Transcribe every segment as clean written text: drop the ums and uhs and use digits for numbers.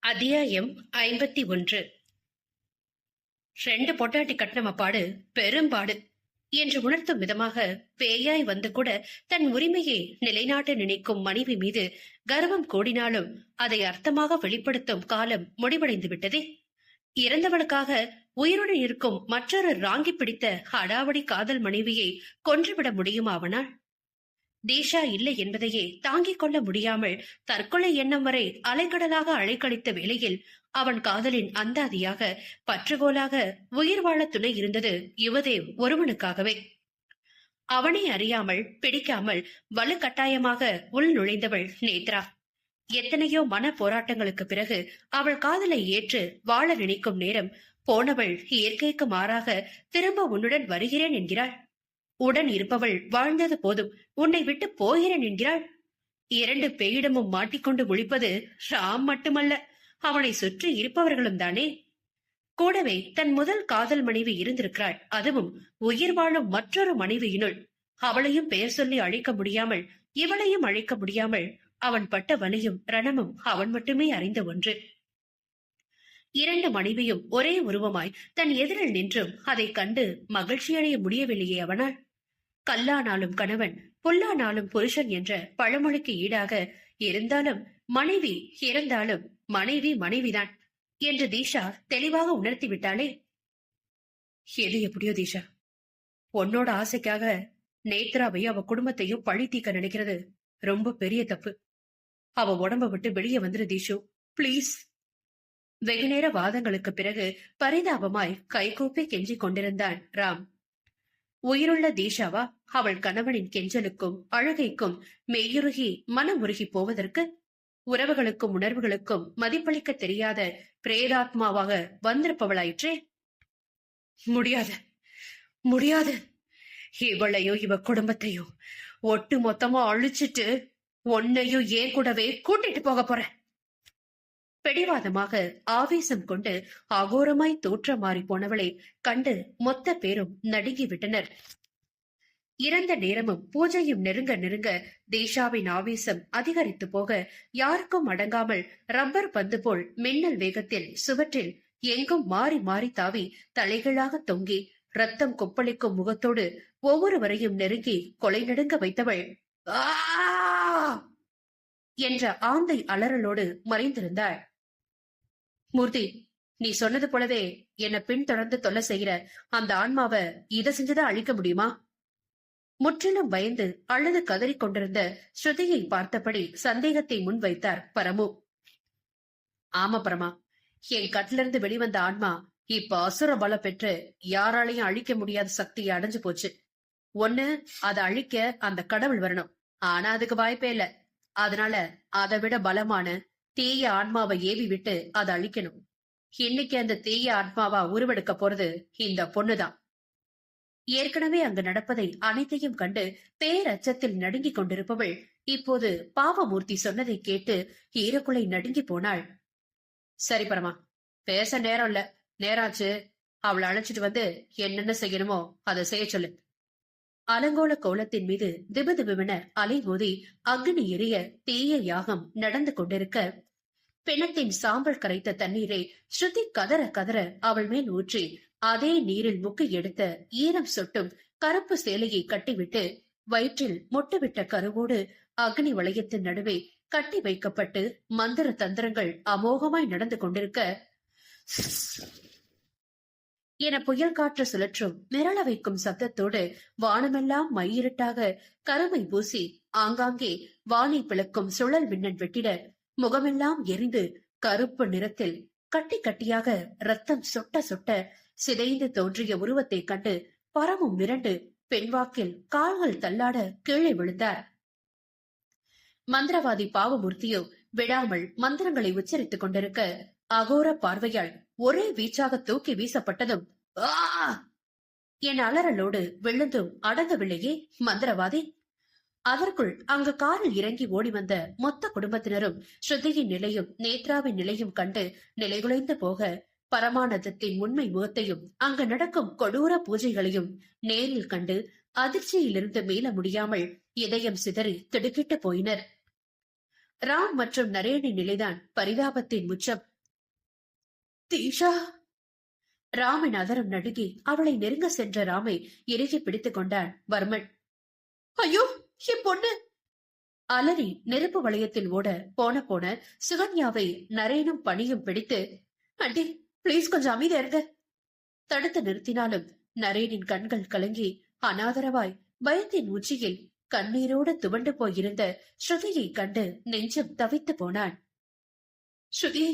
அத்தியாயம் 51. ரெண்டு பொட்டாட்டி கட்டினம பாடு பெரும்பாடு என்று உணர்த்தும் விதமாக பேயாய் வந்து கூட தன் உரிமையை நிலைநாட்ட நினைக்கும் மனைவி மீது கர்வம் கூடினாலும் அதை அர்த்தமாக வெளிப்படுத்தும் காலம் முடிவடைந்து விட்டதே. இறந்தவளுக்காக உயிருடன் இருக்கும் மற்றொரு ராங்கி பிடித்த அடாவடி காதல் மனைவியை கொன்றுவிட முடியுமா அவனால்? தீஷா இல்லை என்பதையே தாங்கிக் கொள்ள முடியாமல் தற்கொலை எண்ணம் வரை அலைக்கடலாக அலைக்கழித்த வேளையில் அவன் காதலின் அந்தாதியாக பற்றுகோலாக உயிர் வாழ துணை இருந்தது யுவதேவ் ஒருவனுக்காகவே. அவனை அறியாமல் பிடிக்காமல் வலுக்கட்டாயமாக உள் நுழைந்தவள் நேத்ரா. எத்தனையோ மன போராட்டங்களுக்கு பிறகு அவள் காதலை ஏற்று வாழ நினைக்கும் நேரம் போனவள் இயற்கைக்கு மாறாக திரும்ப உன்னுடன் வருகிறேன் என்கிறாள். உடன் இருப்பவள் வாழ்ந்தது போதும், உன்னை விட்டு போகிறேன் என்கிறாள். இரண்டு பேயிடமும் மாட்டிக்கொண்டு முழிப்பது ராம் மட்டுமல்ல, அவனை சுற்றி இருப்பவர்களும் தானே. கூடவே தன் முதல் காதல் மனைவி இருந்திருக்கிறாள், அதுவும் உயிர் வாழும் மற்றொரு மனைவியினுள். அவளையும் பெயர் சொல்லி அழைக்க முடியாமல், இவளையும் அழைக்க முடியாமல் அவன் பட்ட வலியும் ரணமும் அவன் மட்டுமே அறிந்த ஒன்று. இரண்டு மனைவியும் ஒரே உருவமாய் தன் எதிரில் நின்றும் அதை கண்டு மகிழ்ச்சியடைய முடியவில்லையே அவனால். கல்லானாலும் கணவன், புல்லானாலும் புருஷன் என்ற பழமொழிக்கு ஈடாக இருந்தாலும் மனைவி இறந்தாலும் மனைவி மனைவிதான் என்று தீஷா தெளிவாக உணர்த்தி விட்டாளே. எது எப்படியோ தீஷா, உன்னோட ஆசைக்காக நேத்ராவையும் அவ குடும்பத்தையும் பழி தீக்க நினைக்கிறது ரொம்ப பெரிய தப்பு. அவ உடம்ப விட்டு வெளியே வந்துரு தீஷு, பிளீஸ். வெகுநேர வாதங்களுக்கு பிறகு பரிதாபமாய் கைகூப்பி கெஞ்சிக் கொண்டிருந்தான் ராம். உயிருள்ள தீஷாவா அவள் கணவனின் கெஞ்சலுக்கும் அழுகைக்கும் மெய்யுருகி மனம் உருகி போவதற்கு? உறவுகளுக்கும் உணர்வுகளுக்கும் மதிப்பளிக்க தெரியாத பிரேதாத்மாவாக வந்திருப்பவளாயிற்றே. முடியாது, முடியாது. இவளையும் இவ குடும்பத்தையும் ஒட்டு மொத்தமா அழிச்சிட்டு உன்னையும் ஏன் கூடவே கூட்டிட்டு போக போறேன். பிடிவாதமாக ஆவேசம் கொண்டு அகோரமாய் தோற்ற மாறி போனவளை கண்டு மொத்த பேரும் நடுங்கி விட்டனர். இறந்த நேரமும் பூஜையும் நெருங்க நெருங்க தீஷாவின் ஆவேசம் அதிகரித்து போக யாருக்கும் அடங்காமல் ரப்பர் பந்து போல் மின்னல் வேகத்தில் சுவற்றில் எங்கும் மாறி மாறி தாவி தலைகளாக தொங்கி ரத்தம் கொப்பளிக்கும் முகத்தோடு ஒவ்வொருவரையும் நெருங்கி கொலை நடுங்க வைத்தவள் என்ற ஆந்தை அலறலோடு மறைந்திருந்தாள். மூர்த்தி, நீ சொன்னது போலவே என்ன பின்தொடர்ந்து தொல்லை செய்கிற அந்த ஆன்மாவை இதை செஞ்சுதான் அழிக்க முடியுமா? முற்றிலும் பயந்து அழுது கதறிக் கொண்டிருந்த ஸ்ருதியை பார்த்தபடி சந்தேகத்தை முன்வைத்தார் பரமு. ஆமா பரமா, என் கட்டிலிருந்து வெளிவந்த ஆன்மா இப்ப அசுர பலம் பெற்று யாராலையும் அழிக்க முடியாத சக்தியை அடைஞ்சு போச்சு. ஒண்ணு அதை அழிக்க அந்த கடவுள் வரணும், ஆனா அதுக்கு வாய்ப்பே இல்ல. அதனால அதை விட பலமான தீய ஆன்மாவை ஏவி விட்டு அதை அழிக்கணும். இன்னைக்கு அந்த தீய ஆன்மாவா உருவெடுக்க போறது இந்த பொண்ணுதான். ஏற்கனவே அங்கு நடப்பதை அனைத்தையும் கண்டு பேரச்சத்தில் நடுங்கிக் கொண்டிருப்பவள் இப்போது பாவமூர்த்தி சொன்னதை கேட்டு ஈரக்குலை நடுங்கி போனாள். சரி பரமா, பேச நேரம் இல்ல, நேராச்சு. அவளை அழைச்சிட்டு வந்து என்னென்ன செய்யணுமோ அதை செய்ய சொல்லு. அலங்கோல கோலத்தின் மீது திபுதிபுவென அலை மோதி அக்னி எரிய தீய யாகம் நடந்து கொண்டிருக்க பிணத்தின் சாம்பல் கரைத்த தண்ணீரை ஸ்ருதி கதற கதற அவள் மேல் ஊற்றி அதே நீரில் முக்கி எடுத்த ஈரம் சொட்டும் கருப்பு சேலையை கட்டிவிட்டு வயிற்றில் முட்டுவிட்ட கருவோடு அக்னி வளையத்தின் நடுவே கட்டி வைக்கப்பட்டு மந்திர தந்திரங்கள் அமோகமாய் நடந்து கொண்டிருக்க என புயல் காற்று சுழற்றும் மிரள வைக்கும் சத்தத்தோடு வானமெல்லாம் மையிருட்டாக கருமை பூசி ஆங்காங்கே வானை பிளக்கும் சுழல் மின்னல் வெட்டிட முகமெல்லாம் எரிந்து கருப்பு நிறத்தில் கட்டி கட்டியாக ரத்தம் சொட்ட சொட்ட சிதைந்து தோன்றிய உருவத்தை கண்டு பரமும் மிரண்டு பெண்வாக்கில் கால்கள் தள்ளாட கீழே விழுந்தார். மந்திரவாதி பாவமூர்த்தியோ விடாமல் மந்திரங்களை உச்சரித்துக் கொண்டிருக்க அகோர பார்வையால் ஒரே வீச்சாக தூக்கி வீசப்பட்டதும் என் அலறலோடு விழுந்தும் அடங்கவில்லையே மந்திரவாதி. அதற்குள் அங்கு காரில் இறங்கி ஓடி வந்த மொத்த குடும்பத்தினரும் ஸ்ருதியின் நிலையும் நேத்ராவின் நிலையும் கண்டு நிலைகுலைந்து போக பரமானந்தத்தின் உண்மை முகத்தையும் அங்கு நடக்கும் கொடூர பூஜைகளையும் நேரில் கண்டு அதிர்ச்சியிலிருந்து மீள முடியாமல் இதயம் சிதறி திடுக்கிட்டு போயினர். ராம் மற்றும் நரேனின் நிலைதான் பரிதாபத்தின் உச்சம். தீஷா! ராமின் அதரம் நடுங்கி அவளை நெருங்க சென்ற ராமை இறுகி பிடித்துக் கொண்டான் வர்மன். ஐயோ, என் பொண்ணு! அலறி நெருப்பு வளையத்தில் ஓட போன சுகன்யாவை நரேனும் பணியும் பிடித்து, ஆண்டி பிளீஸ் கொஞ்சம் அமைதியா இருங்க. தடுத்து நிறுத்தினாலும் நரேனின் கண்கள் கலங்கி அனாதரவாய் பயத்தின் உச்சியில் கண்ணீரோடு துவண்டு போயிருந்த ஸ்ருதியை கண்டு நெஞ்சம் தவித்து போனான். ஸ்ருதி!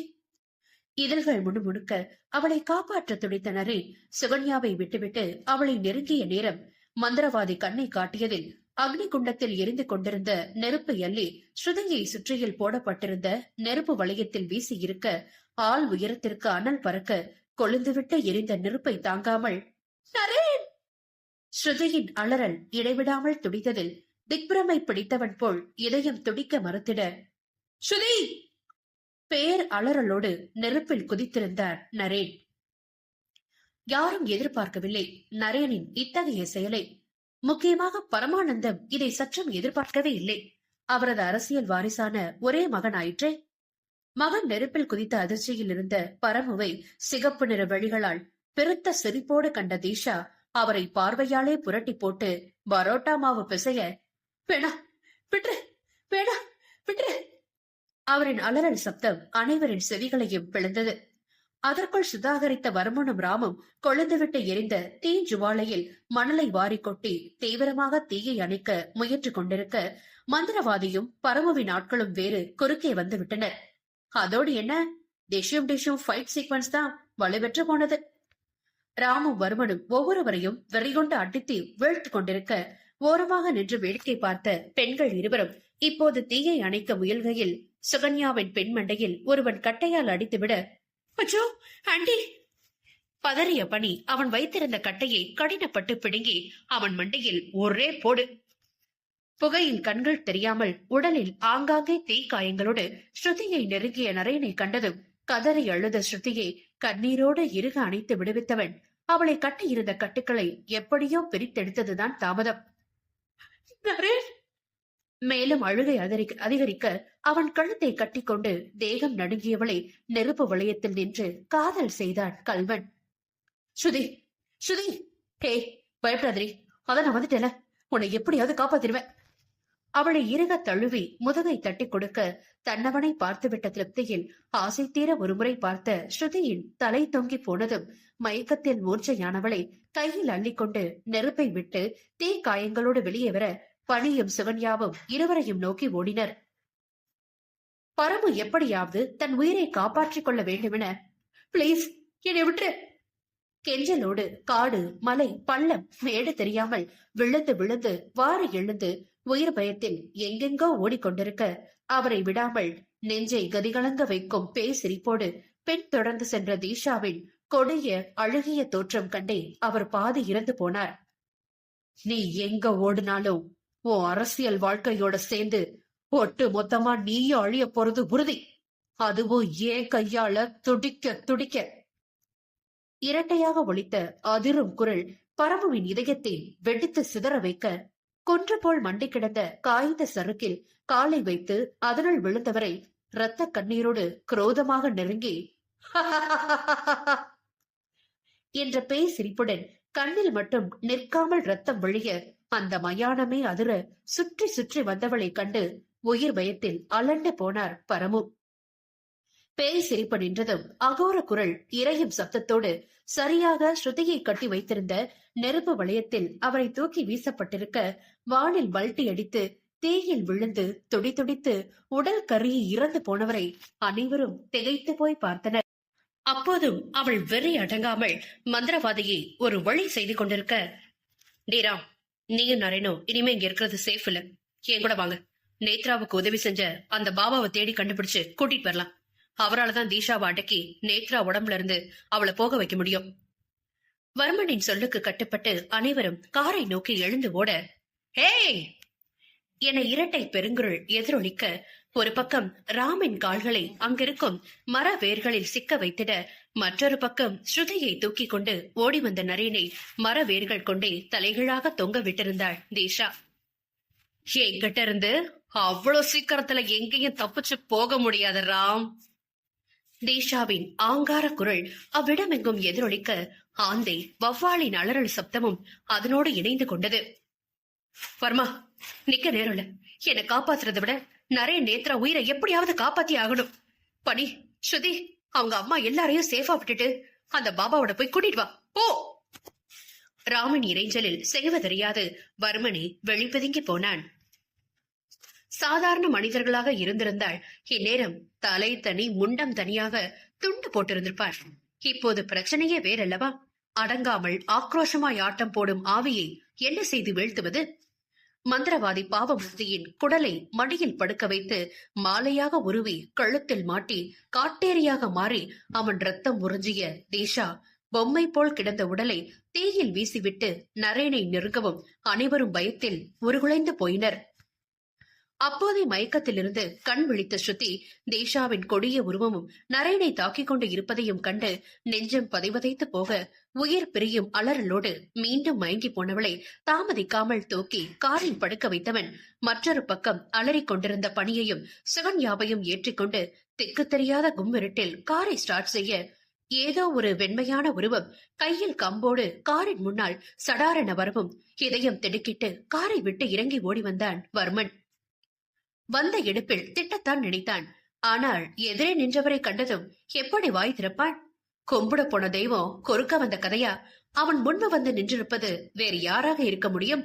இதழ்கள் முணுமுணுக்க அவளை காப்பாற்ற துடித்த நரேன் சுகன்யாவை விட்டுவிட்டு அவளை நெருங்கிய நேரம் மந்திரவாதி கண்ணை காட்டியதில் அக்னி குண்டத்தில் எரிந்து கொண்டிருந்த நெருப்பு எல்லி ஸ்ருதியை சுற்றியில் போடப்பட்டிருந்த நெருப்பு வளையத்தில் வீசி இருக்க ஆள் உயரத்திற்கு அனல் பறக்க கொழுந்துவிட்டு எரிந்த நெருப்பை தாங்காமல் நரேன்! ஸ்ருதியின் அலறல் இடைவிடாமல் துடித்ததில் திக்பிரமை பிடித்தவன் போல் இதயம் துடிக்க மறுத்திட, ஸ்ருதி! பேர் அலறலோடு நெருப்பில் குதித்திருந்தார் நரேன். யாரும் எதிர்பார்க்கவில்லை நரேனின் இத்தகைய செயலை. முக்கியமாக பரமானந்தம் இதை சற்றும் எதிர்பார்க்கவே இல்லை. அவரது அரசியல் வாரிசான ஒரே மகன் ஆயிற்றே. மகன் நெருப்பில் குதித்த அதிர்ச்சியில் இருந்த பரமுவை சிகப்பு நிற வழிகளால் பெருத்த சிரிப்போடு கண்ட தீஷா அவரை பார்வையாலே புரட்டி போட்டு பரோட்டா மாவு பிசைய, வேணா விட்டு, வேணா விட்டு! அவரின் அலறல் சப்தம் அனைவரின் செவிகளையும் பிளந்தது. அதற்குள் சுதாகரித்த வர்மனும் ராமும் கொழுந்துவிட்டு எரிந்த தீஞ்சுவாலையில் மணலை வாரி கொட்டி தீவிரமாக தீயை அணைக்க முயன்று கொண்டிருக்க மந்திரவாதியும் பரமுவின் ஆட்களும் வேறு குறுக்கே வந்து விட்டனர். அதோடு என்ன, டிஷ்யூம் ஃபைட் சீக்வன்ஸ் தான் வலுப்பெற்று போனது. ராமும் வர்மனும் ஒவ்வொருவரையும் வெறிகொண்டு அடித்து வீழ்த்து கொண்டிருக்க ஓரமாக நின்று வேடிக்கை பார்த்த பெண்கள் இருவரும் இப்போது தீயை அணைக்க முயல்கையில் சுகன்யாவின் பெண் மண்டையில் ஒருவன் கட்டையால் அடித்துவிட, அச்சோ ஆண்டி! பதறிய பணி அவன் வைத்திருந்த கட்டையை கடினப்பட்டு பிடுங்கி அவன் மண்டையில் ஒரே போடு. புகையில் கண்கள் தெரியாமல் உடலில் ஆங்காங்கே தீக்காயங்களோடு ஸ்ருதியை நெருங்கிய நரேனை கண்டதும் கதறி அழுத ஸ்ருதியை கண்ணீரோடு இறுக அணைத்து விடுவித்தவன் அவளை கட்டியிருந்த கட்டுக்களை எப்படியோ பிரித்தெடுத்ததுதான் தாமதம். நரேன்! மேலும் அழுகை அதிகரிக்க அவன் கழுத்தை கட்டிக்கொண்டு தேகம் நடுங்கியவளை நெருப்பு வளையத்தில் நின்று காதல் செய்தான் கல்வன். ஸ்ருதி! ஸ்ருதி! ஹே, பயப்படாதே, அதான் நான் வந்துட்டேல, உன்னை எப்படியாவது காப்பாத்திருவேன். அவளை இறுக தழுவி முதுகை தட்டி கொடுக்க தன்னவனை பார்த்துவிட்ட திருப்தியில் ஆசை தீர ஒருமுறை பார்த்த ஸ்ருதியின் தலை தொங்கி போனதும் மயக்கத்தில் மூர்ச்சையானவளை கையில் அள்ளிக்கொண்டு நெருப்பை விட்டு தீ காயங்களோடு வெளியே வர பணியும் சுகன்யாவும் இருவரையும் நோக்கி ஓடினர். பரமு எப்படியாவது தன் உயிரை காப்பாற்றிக் கொள்ள வேண்டுமென, பிளீஸ் என்னை விட்டு! கெஞ்சலோடு காடு மலை பள்ளம் மேடு தெரியாமல் விழுந்து விழுந்து வாரி எழுந்து உயிர் பயத்தில் எங்கெங்கோ ஓடிக்கொண்டிருக்க அவரை விடாமல் நெஞ்சை கதிகலங்க வைக்கும் பேசிரிப்போடு பெண் தொடர்ந்து சென்ற தீஷாவின் கொடிய அழுகிய தோற்றம் கண்டே அவர் பாதி இறந்து போனார். நீ எங்க ஓடினாலும் உன் அரசியல் வாழ்க்கையோட சேர்ந்து ஒட்டு மொத்தமா நீயும் அழிய போறது உறுதி. அதுவும் ஏன் கையால துடிக்க துடிக்க! இரட்டையாக ஒலித்த அதிரும் குரல் பரமுவின் இதயத்தை வெடித்து சிதற வைக்க கொன்று போல் மண்டி கிடந்த காய்ந்த சறுக்கில் காலை வைத்து அதனுள் விழுந்தவரை இரத்த கண்ணீரோடு குரோதமாக நெருங்கி என்ற பேய் சிரிப்புடன் கண்ணில் மட்டும் நிற்காமல் ரத்தம் வழிய அந்த மயானமே அதிர சுற்றி சுற்றி வந்தவளை கண்டு உயிர் பயத்தில் அலண்டு போனார் பரமு. பேய் சிரிப்பு நின்றதும் அகோர குரல் இறையும் சப்தத்தோடு சரியாக ஸ்ருதியை கட்டி வைத்திருந்த நெருப்பு வளையத்தில் அவரை தூக்கி வீசப்பட்டிருக்க வானில் பல்ட்டி அடித்து தீயில் விழுந்து துடி துடித்து உடல் கருகி இறந்து போனவரை அனைவரும் திகைத்து போய் பார்த்தனர். அப்போதும் அவள் வெறி அடங்காமல் மந்திரவாதியை ஒரு வழி செய்து கொண்டிருக்க, டீராம், நீயும் நரேனும் இனிமே இங்க இருக்கிறது சேஃப் இல்ல, என் கூட வாங்க. நேத்ராவுக்கு உதவி செஞ்ச அந்த பாபாவை தேடி கண்டுபிடிச்சு கூட்டிட்டு வரலாம். அவரால்தான் தீஷாவை அடக்கி நேத்ரா உடம்புல இருந்து அவளை போக வைக்க முடியும். வர்மனின் சொல்லுக்கு கட்டுப்பட்டு அனைவரும் காரை நோக்கி எழுந்து ஓட, ஹே என இரட்டை பெருங்குரல் எதிரொலிக்க ஒரு பக்கம் ராமின் கால்களை அங்கிருக்கும் மர வேர்களில் சிக்க வைத்திட, மற்றொரு பக்கம் ஸ்ருதியை தூக்கி கொண்டு ஓடி வந்த நரேனை மர வேர்கள் கொண்டே தலைகீழாக தொங்க விட்டிருந்தாள் தீஷா. எங்கிட்ட இருந்து அவ்வளவு சீக்கிரத்துல எங்கேயும் தப்பிச்சு போக முடியாது ராம். தேஷாவின் ஆங்கார குரல் அவ்விடமெங்கும் எதிரொலிக்க ஆந்தை வௌவாலின் அலறல் சப்தமும் அதனோடு இணைந்து கொண்டது. வர்மா, நிக்க நேரம் இல்ல. என்னை காப்பாத்துறதை விட நரேன் நேத்ரா உயிரை எப்படியாவது காப்பாத்தி ஆகணும். பனி, ஸ்ருதி, அவங்க அம்மா எல்லாரையும் சேஃபா விட்டுட்டு அந்த பாபாவோட போய் கூட்டிட்டு வா, போ. ராமன் இறைஞ்சலில் செய்வதறியாது வர்மனே வெளிப்பதுங்கி போனான். சாதாரண மனிதர்களாக இருந்திருந்தால் இந்நேரம் தலை தனி முண்டம் தனியாக துண்டு போட்டிருந்திருப்பார். இப்போது பிரச்சனையே வேறல்லவா? அடங்காமல் ஆக்ரோஷமாய் ஆட்டம் போடும் ஆவியை என்ன செய்து வீழ்த்துவது? மந்திரவாதி பாவமூர்த்தியின் குடலை மடியில் படுக்க வைத்து மாலையாக உருவி கழுத்தில் மாட்டி காட்டேரியாக மாறி அவன் ரத்தம் உறிஞ்சிய தேஷா பொம்மை போல் கிடந்த உடலை தீயில் வீசிவிட்டு நரேனை நெருங்கவும் அனைவரும் பயத்தில் உருகுலைந்து போயினர். அப்போதே மயக்கத்திலிருந்து கண் விழித்த ஸ்ருதி தேஷாவின் கொடிய உருவமும் நரேனை தாக்கிக் கொண்டு இருப்பதையும் கண்டு நெஞ்சம் பதைவதைத்து போக உயிர் பிரியும் அலறலோடு மீண்டும் மயங்கி போனவளை தாமதிக்காமல் தூக்கி காரில் படுக்க வைத்தவன் மற்றொரு பக்கம் அலறிக் கொண்டிருந்த பணியையும் சுகன்யாவையும் ஏற்றிக்கொண்டு திக்கு தெரியாத கும்மிருட்டில் காரை ஸ்டார்ட் செய்ய ஏதோ ஒரு வெண்மையான உருவம் கையில் கம்போடு காரின் முன்னால் சடாரென வரவும் இதயம் திடுக்கிட்டு காரை விட்டு இறங்கி ஓடி வந்தான் வர்மன். வந்த எடுப்பில் திட்டத்தான் நினைத்தான். ஆனால் எதிரே நின்றவரை கண்டதும் எப்படி வாய் திறப்பான்? கும்பிட போன தெய்வம் கொறுக்க வந்த கதையா? அவன் முன்பு வந்து நின்றிருப்பது வேறு யாராக இருக்க முடியும்?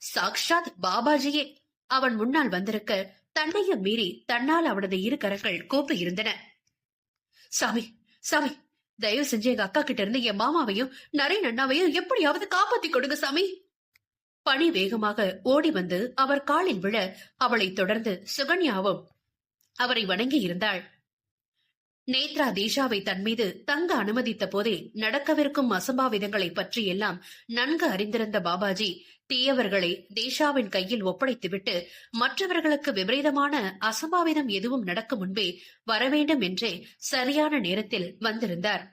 சாக்ஷாத் பாபாஜியே அவன் முன்னால் வந்திருக்க தன்னையும் மீறி தன்னால் அவனது இரு கரங்கள் கூப்பி இருந்தன. சாமி, சாமி, தயவு செஞ்சு எங்க அக்கா கிட்ட இருந்து என் மாமாவையும் நரேன் அண்ணாவையும் எப்படியாவது காப்பாத்தி கொடுங்க சாமி. பனி வேகமாக ஓடி வந்து அவர் காலில் விழ அவளை தொடர்ந்து சுகன்யாவும் அவரை வணங்கி இருந்தாள். நேத்ரா தேஷாவை தன் மீது தங்க அனுமதித்த போதே நடக்கவிருக்கும் அசம்பாவிதங்களை பற்றி எல்லாம் நன்கு அறிந்திருந்த பாபாஜி தீயவர்களை தேஷாவின் கையில் ஒப்படைத்துவிட்டு மற்றவர்களுக்கு விபரீதமான அசம்பாவிதம் எதுவும் நடக்கும் முன்பே வரவேண்டும் என்றே சரியான நேரத்தில் வந்திருந்தார்.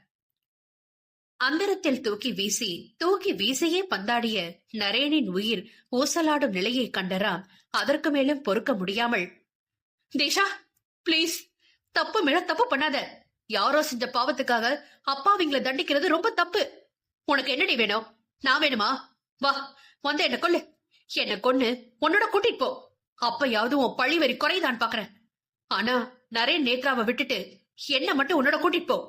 அந்தரத்தில் தூக்கி வீசியே பந்தாடிய நரேனின் உயிர் ஊசலாடும் நிலையை கண்டராம் அதற்கு மேலும் பொறுக்க முடியாமல், தேஷா பிளீஸ், தப்பு மேல தப்பு பண்ணாத. யாரோ செஞ்ச பாவத்துக்காக அப்பாவிங்களை தண்டிக்கிறது ரொம்ப தப்பு. உனக்கு என்னடி வேணும்? நான் வேணுமா? வா, வந்து என்ன கொல்லு. என்ன கொன்னு உன்னோட கூட்டிட்டு போ. அப்பயாவது உன் பழிவரி குறைதான் பாக்குறேன். ஆனா நரேன் நேத்ராவை விட்டுட்டு என்ன மட்டும் உன்னோட கூட்டிட்டு போ.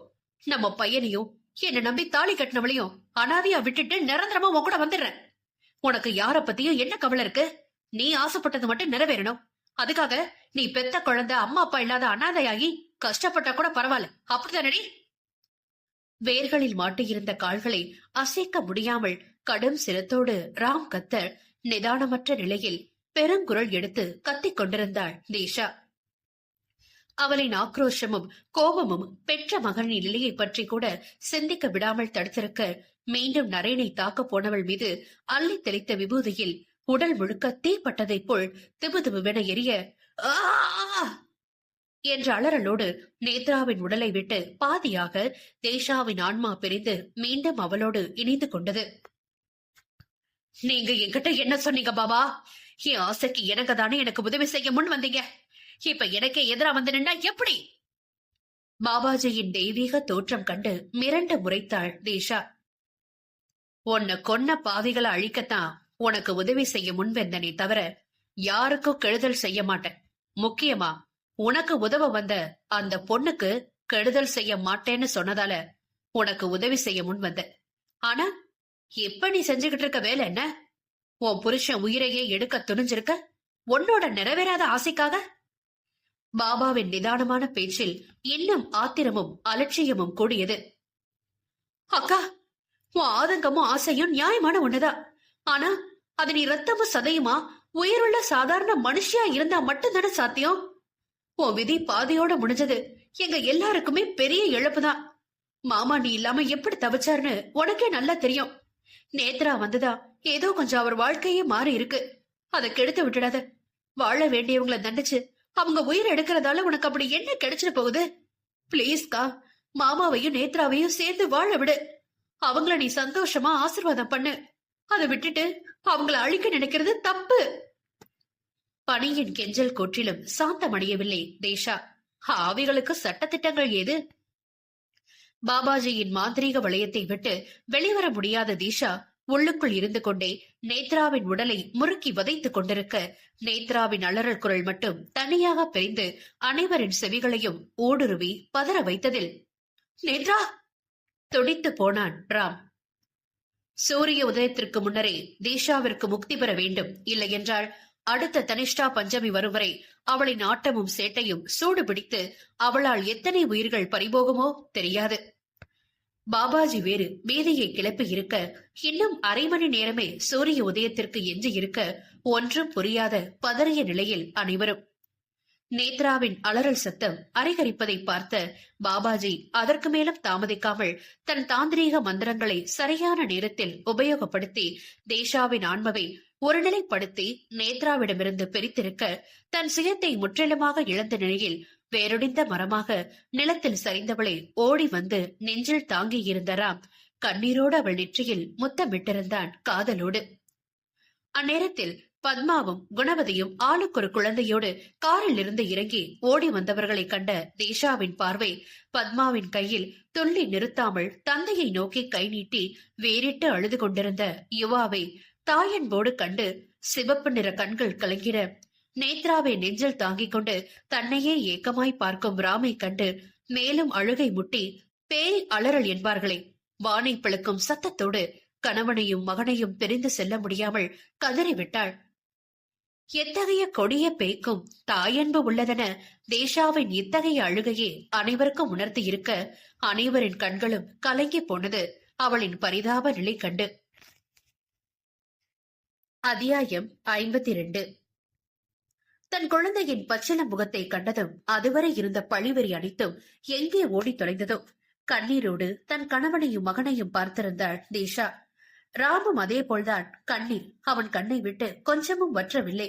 நம்ம பையனையும் என்ன நம்பி தாலி கட்டினவளையும் அனாதையா விட்டுட்டு நிரந்தரமா உன் கூட வந்துடுறேன். உனக்கு யார பத்தியும் என்ன கவலை இருக்கு? நீ ஆசைப்பட்டது மட்டும் நிறைவேறணும். அதுக்காக நீ பெத்த குழந்தை அம்மா அப்பா இல்லாத அனாதையாகி கஷ்டப்பட்டா கூட பரவாயில்ல, அப்படித்தானடி? வேர்களில் மாட்டியிருந்த கால்களை அசைக்க முடியாமல் கடும் சிரத்தோடு ராம் கத்த நிதானமற்ற நிலையில் பெருங்குரல் எடுத்து கத்திக் கொண்டிருந்தாள் தேஷா. அவளின் ஆக்ரோஷமும் கோபமும் பெற்ற மகனின் நிலையை பற்றி கூட சிந்திக்க விடாமல் தடுத்திருக்க மீண்டும் நரேனை தாக்க போனவள் மீது அள்ளி தெளித்த விபூதியில் உடல் முழுக்க தீப்பட்டதைப் போல் திபுதிபுவென எரிய என்ற அலறலோடு நேத்ராவின் உடலை விட்டு பாதியாக தேஷாவின் ஆன்மா பிரிந்து மீண்டும் அவளோடு இணைந்து கொண்டது. நீங்க என்கிட்ட என்ன சொன்னீங்க பாபா? என் ஆசைக்கு எனக்கு தானே எனக்கு உதவி செய்ய முன் வந்தீங்க. இப்ப எனக்கே எதிரா வந்து நின்னா எப்படி? பாபாஜியின் தெய்வீக தோற்றம் கண்டு மிரண்டு முறைத்தாள் தேஷா. உன்னை கொன்ன பாவிகளை அழிக்கத்தான் உனக்கு உதவி செய்ய முன்வந்தனே தவிர யாருக்கும் கெடுதல் செய்ய மாட்டேன். முக்கியமா உனக்கு உதவ வந்த அந்த பொண்ணுக்கு கெடுதல் செய்ய மாட்டேன்னு சொன்னதால உனக்கு உதவி செய்ய முன் வந்த. ஆனா இப்ப நீ செஞ்சுகிட்டு இருக்க வேலை என்ன? உன் புருஷன் உயிரையே எடுக்க துணிஞ்சிருக்க உன்னோட நிறைவேறாத ஆசைக்காக? பாபாவின் நிதானமான பேச்சில் இன்னும் ஆத்திரமும் அலட்சியமும் கூடியது. அக்கா, உன் ஆதங்கமும் ஆசையும் நியாயமான ஒண்ணுதான். ஆனா அது நீ ரத்தமும் சதையுமா உயிருள்ள சாதாரண மனுஷியா இருந்தா மட்டும்தானே சாத்தியம். உன் விதி பாதையோட முடிஞ்சது எங்க எல்லாருக்குமே பெரிய இழப்புதான். மாமா நீ இல்லாம எப்படி தவிச்சாருன்னு உனக்கே நல்லா தெரியும். நேத்ரா வந்துதா ஏதோ கொஞ்சம் அவர் வாழ்க்கையே மாறி இருக்கு. அதை கெடுத்து விட்டுடாத. வாழ வேண்டியவங்களை தண்டிச்சு அவங்க உயிர் எடுக்கிறதால உனக்கு அப்படி என்ன கிடைச்சிட்டு போகுது? பிளீஸ்கா, மாமாவையும் நேத்ராவையும் சேர்ந்து வாழ விடு. அவங்கள நீ சந்தோஷமா ஆசீர்வாதம் பண்ணு. அதை விட்டுட்டு அவங்கள அழிக்க நினைக்கிறது தப்பு. பணியின் கெஞ்சல் கோற்றிலும் சாந்தமடையவில்லை தேஷா. ஆவிகளுக்கு சட்டத்திட்டங்கள் ஏது? பாபாஜியின் மாந்திரீக வளையத்தை விட்டு வெளிவர முடியாத தீஷா உள்ளுக்குள் இருந்து கொண்டே நேத்ராவின் உடலை முறுக்கி வதைத்துக் கொண்டிருக்க, நேத்ராவின் அலறல் குரல் மட்டும் தனியாக பிரிந்து அனைவரின் செவிகளையும் ஊடுருவி பதற வைத்ததில், நேத்ரா! துடித்து போனான் ராம். சூரிய உதயத்திற்கு முன்னரே தீஷாவிற்கு முக்தி பெற வேண்டும், இல்லையென்றால் அடுத்த தனிஷ்டா பஞ்சமி வரும் வரை அவளின் ஆட்டமும் சேட்டையும் சூடு பிடித்து அவளால் எத்தனை உயிர்கள் பறிபோகுமோ தெரியாது. பாபாஜி வேறு வீதியை கிளப்பி இருக்க, இன்னும் அரை மணி நேரமே சூரிய உதயத்திற்கு எஞ்சி இருக்க, ஒன்றும் புரியாத பதறிய நிலையில் அனைவரும். நேத்ராவின் அலறல் சத்தம் அரிகரிப்பதை பார்த்த பாபாஜி அதற்கு மேலும் தாமதிக்காமல் தன் தாந்திரீக மந்திரங்களை சரியான நேரத்தில் உபயோகப்படுத்தி தேஷாவின் ஆன்மாவை ஒருநிலைப்படுத்தி நேத்ராவிடமிருந்து பிரித்திருக்க, தன் சுயத்தை முற்றிலுமாக இழந்த நிலையில் வேரொடிந்த மரமாக நிலத்தில் சரிந்தவளை ஓடி வந்து நெஞ்சில் தாங்கியிருந்த ராம் கண்ணீரோடு அவள் நெற்றியில் முத்தமிட்டிருந்தான் காதலோடு. அந்நேரத்தில் பத்மாவும் குணவதியும் ஆளுக்கு ஒரு குழந்தையோடு காரில் இருந்து இறங்கி ஓடி வந்தவர்களை கண்ட தேஷாவின் பார்வை பத்மாவின் கையில் துள்ளி நிறுத்தாமல் தந்தையை நோக்கி கை நீட்டி வேறிட்டு அழுது கொண்டிருந்த யுவாவை தாயன்போடு கண்டு சிவப்பு நிற கண்கள் கலங்கிட, நேத்ராவை நெஞ்சில் தாங்கிக் கொண்டு தன்னையே ஏக்கமாய் பார்க்கும் ராமை கண்டு மேலும் அழுகை முட்டி, பேய் அலறல் என்பார்களே, வானை பிளக்கும் சத்தத்தோடு கணவனையும் மகனையும் பிரிந்து செல்ல முடியாமல் கதறிவிட்டாள். எத்தகைய கொடிய பேய்க்கும் தாயன்பு உள்ளதென தேஷாவின் இத்தகைய அழுகையே அனைவருக்கும் உணர்த்தி இருக்க, அனைவரின் கண்களும் கலங்கி போனது அவளின் பரிதாப நிலை கண்டு. அத்தியாயம் 52. தன் குழந்தையின் பச்சிளம் முகத்தை கண்டதும் அதுவரை இருந்த பழிவெறி அனைத்தும் எங்கே ஓடி தொலைந்ததோ, கண்ணீரோடு தன் கணவனையும் மகனையும் பார்த்திருந்தாள் தேஷா. ராமும் அதே போல்தான் கண்ணீர் அவன் கண்ணை விட்டு கொஞ்சமும் வற்றவில்லை.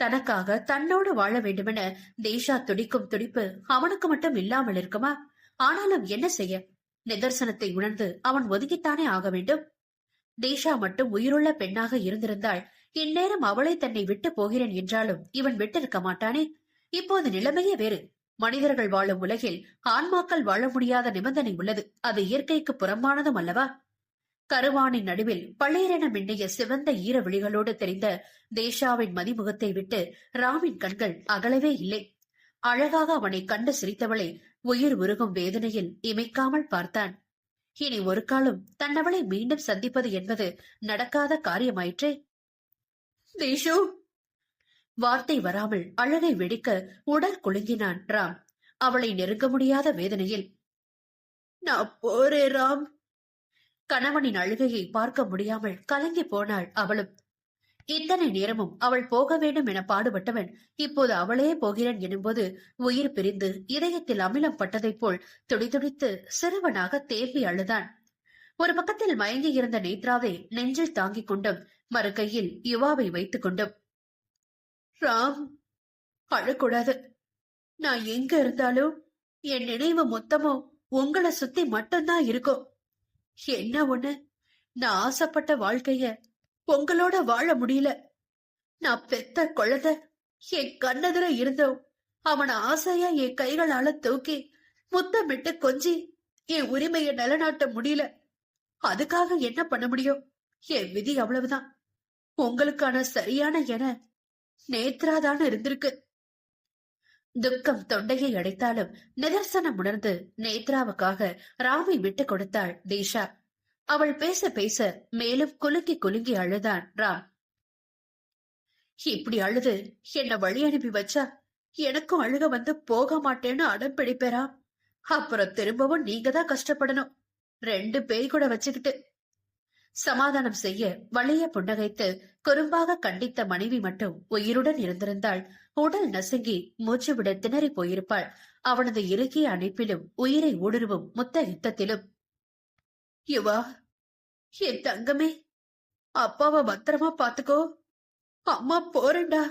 தனக்காக தன்னோடு வாழ வேண்டுமென தேஷா துடிக்கும் துடிப்பு அவனுக்கு மட்டும் இல்லாமல் இருக்குமா? ஆனாலும் என்ன செய்ய? நிதர்சனத்தை உணர்ந்து அவன் ஒதுக்கித்தானே ஆக வேண்டும். தேஷா மட்டும் உயிருள்ள பெண்ணாக இருந்திருந்தால் இந்நேரம் அவளை தன்னை விட்டு போகிறேன் என்றாலும் இவன் விட்டிருக்க மாட்டானே. இப்போது நிலைமையே வேறு. மனிதர்கள் வாழும் உலகில் ஆன்மாக்கள் வாழ முடியாத நிபந்தனை உள்ளது. அது இயற்கைக்கு புறம்பானதும் அல்லவா? கருவானின் நடுவில் பள்ளையரென மின்னிய சிவந்த ஈர விழிகளோடு தெரிந்த தேஷாவின் மதிமுகத்தை விட்டு ராமின் கண்கள் அகலவே இல்லை. அழகாக அவனை கண்டு சிரித்தவளை உயிர் உருகும் வேதனையில் இமைக்காமல் பார்த்தான். இனி ஒரு காலம் தன்னவளை மீண்டும் சந்திப்பது என்பது நடக்காத காரியமாயிற்றே. தேஷு! வார்த்தை வராமல் அழகை வெடிக்க உடல் குலுங்கினான் ராம். அவளை நெருங்க முடியாத வேதனையில், நான் போறே ராம். கணவனின் அழுகையை பார்க்க முடியாமல் கலங்கி போனாள் அவளும். இத்தனை நேரமும் அவள் போக வேண்டும் என பாடுபட்டவன் இப்போது அவளே போகிறேன் எனும்போது உயிர் பிரிந்து இதயத்தில் அமிலம் பட்டதைப் போல் துடிதுடித்து சிறுவனாக தேம்பி அழுதான். ஒரு பக்கத்தில் மயங்கி இருந்த நேத்ராவை நெஞ்சில் தாங்கிக் கொண்டும் மறு கையில் யுவாவை வைத்துக் கொண்டும், ராம், அழக்கூடாது. நான் எங்க இருந்தாலும் என் நினைவு மொத்தமும் உங்களை சுத்தி மட்டும்தான் இருக்கும். என்ன ஒண்ணு, நான் ஆசைப்பட்ட வாழ்க்கைய உங்களோட வாழ முடியல. நான் பெத்த குழந்தை என் கண்ணெதிர இருந்தோம். அவனை ஆசையா என் கைகளால தூக்கி முத்தமிட்டு கொஞ்சி என் உரிமையை நிலநாட்ட முடியல. அதுக்காக என்ன பண்ண முடியும்? என் விதி அவ்வளவுதான். உங்களுக்கான சரியான என நேத்ராதான் இருந்திருக்கு. துக்கம் தொண்டையை அடைத்தாலும் நிதர்சனம் உணர்ந்து நேத்ராவுக்காக ராமை விட்டு கொடுத்தாள் தேஷா. அவள் பேச பேச மேலும் குலுங்கி குலுங்கி அழுதான் ராம். இப்படி அழுது என்ன வழி அனுப்பி வச்சா எனக்கும் அழுக வந்து போக மாட்டேன்னு அடம் பிடிப்பேரா? அப்புறம் திரும்பவும் நீங்க தான் கஷ்டப்படணும். 2 பேய் கூட வச்சுக்கிட்டு. சமாதானம் செய்ய வளைய புன்னகைத்து குறும்பாக கண்டித்த மனைவி மட்டும் உயிருடன் இருந்திருந்தாள். உடல் நசுங்கி மூச்சு விட திணறி போயிருப்பாள். அவனது இறுகிய அணைப்பிலும் உயிரை ஊடுருவும் முத்த யுத்தத்திலும். யுவா, என் தங்கமே, அப்பாவை பத்திரமா பாத்துக்கோ. அம்மா போறேன்டா.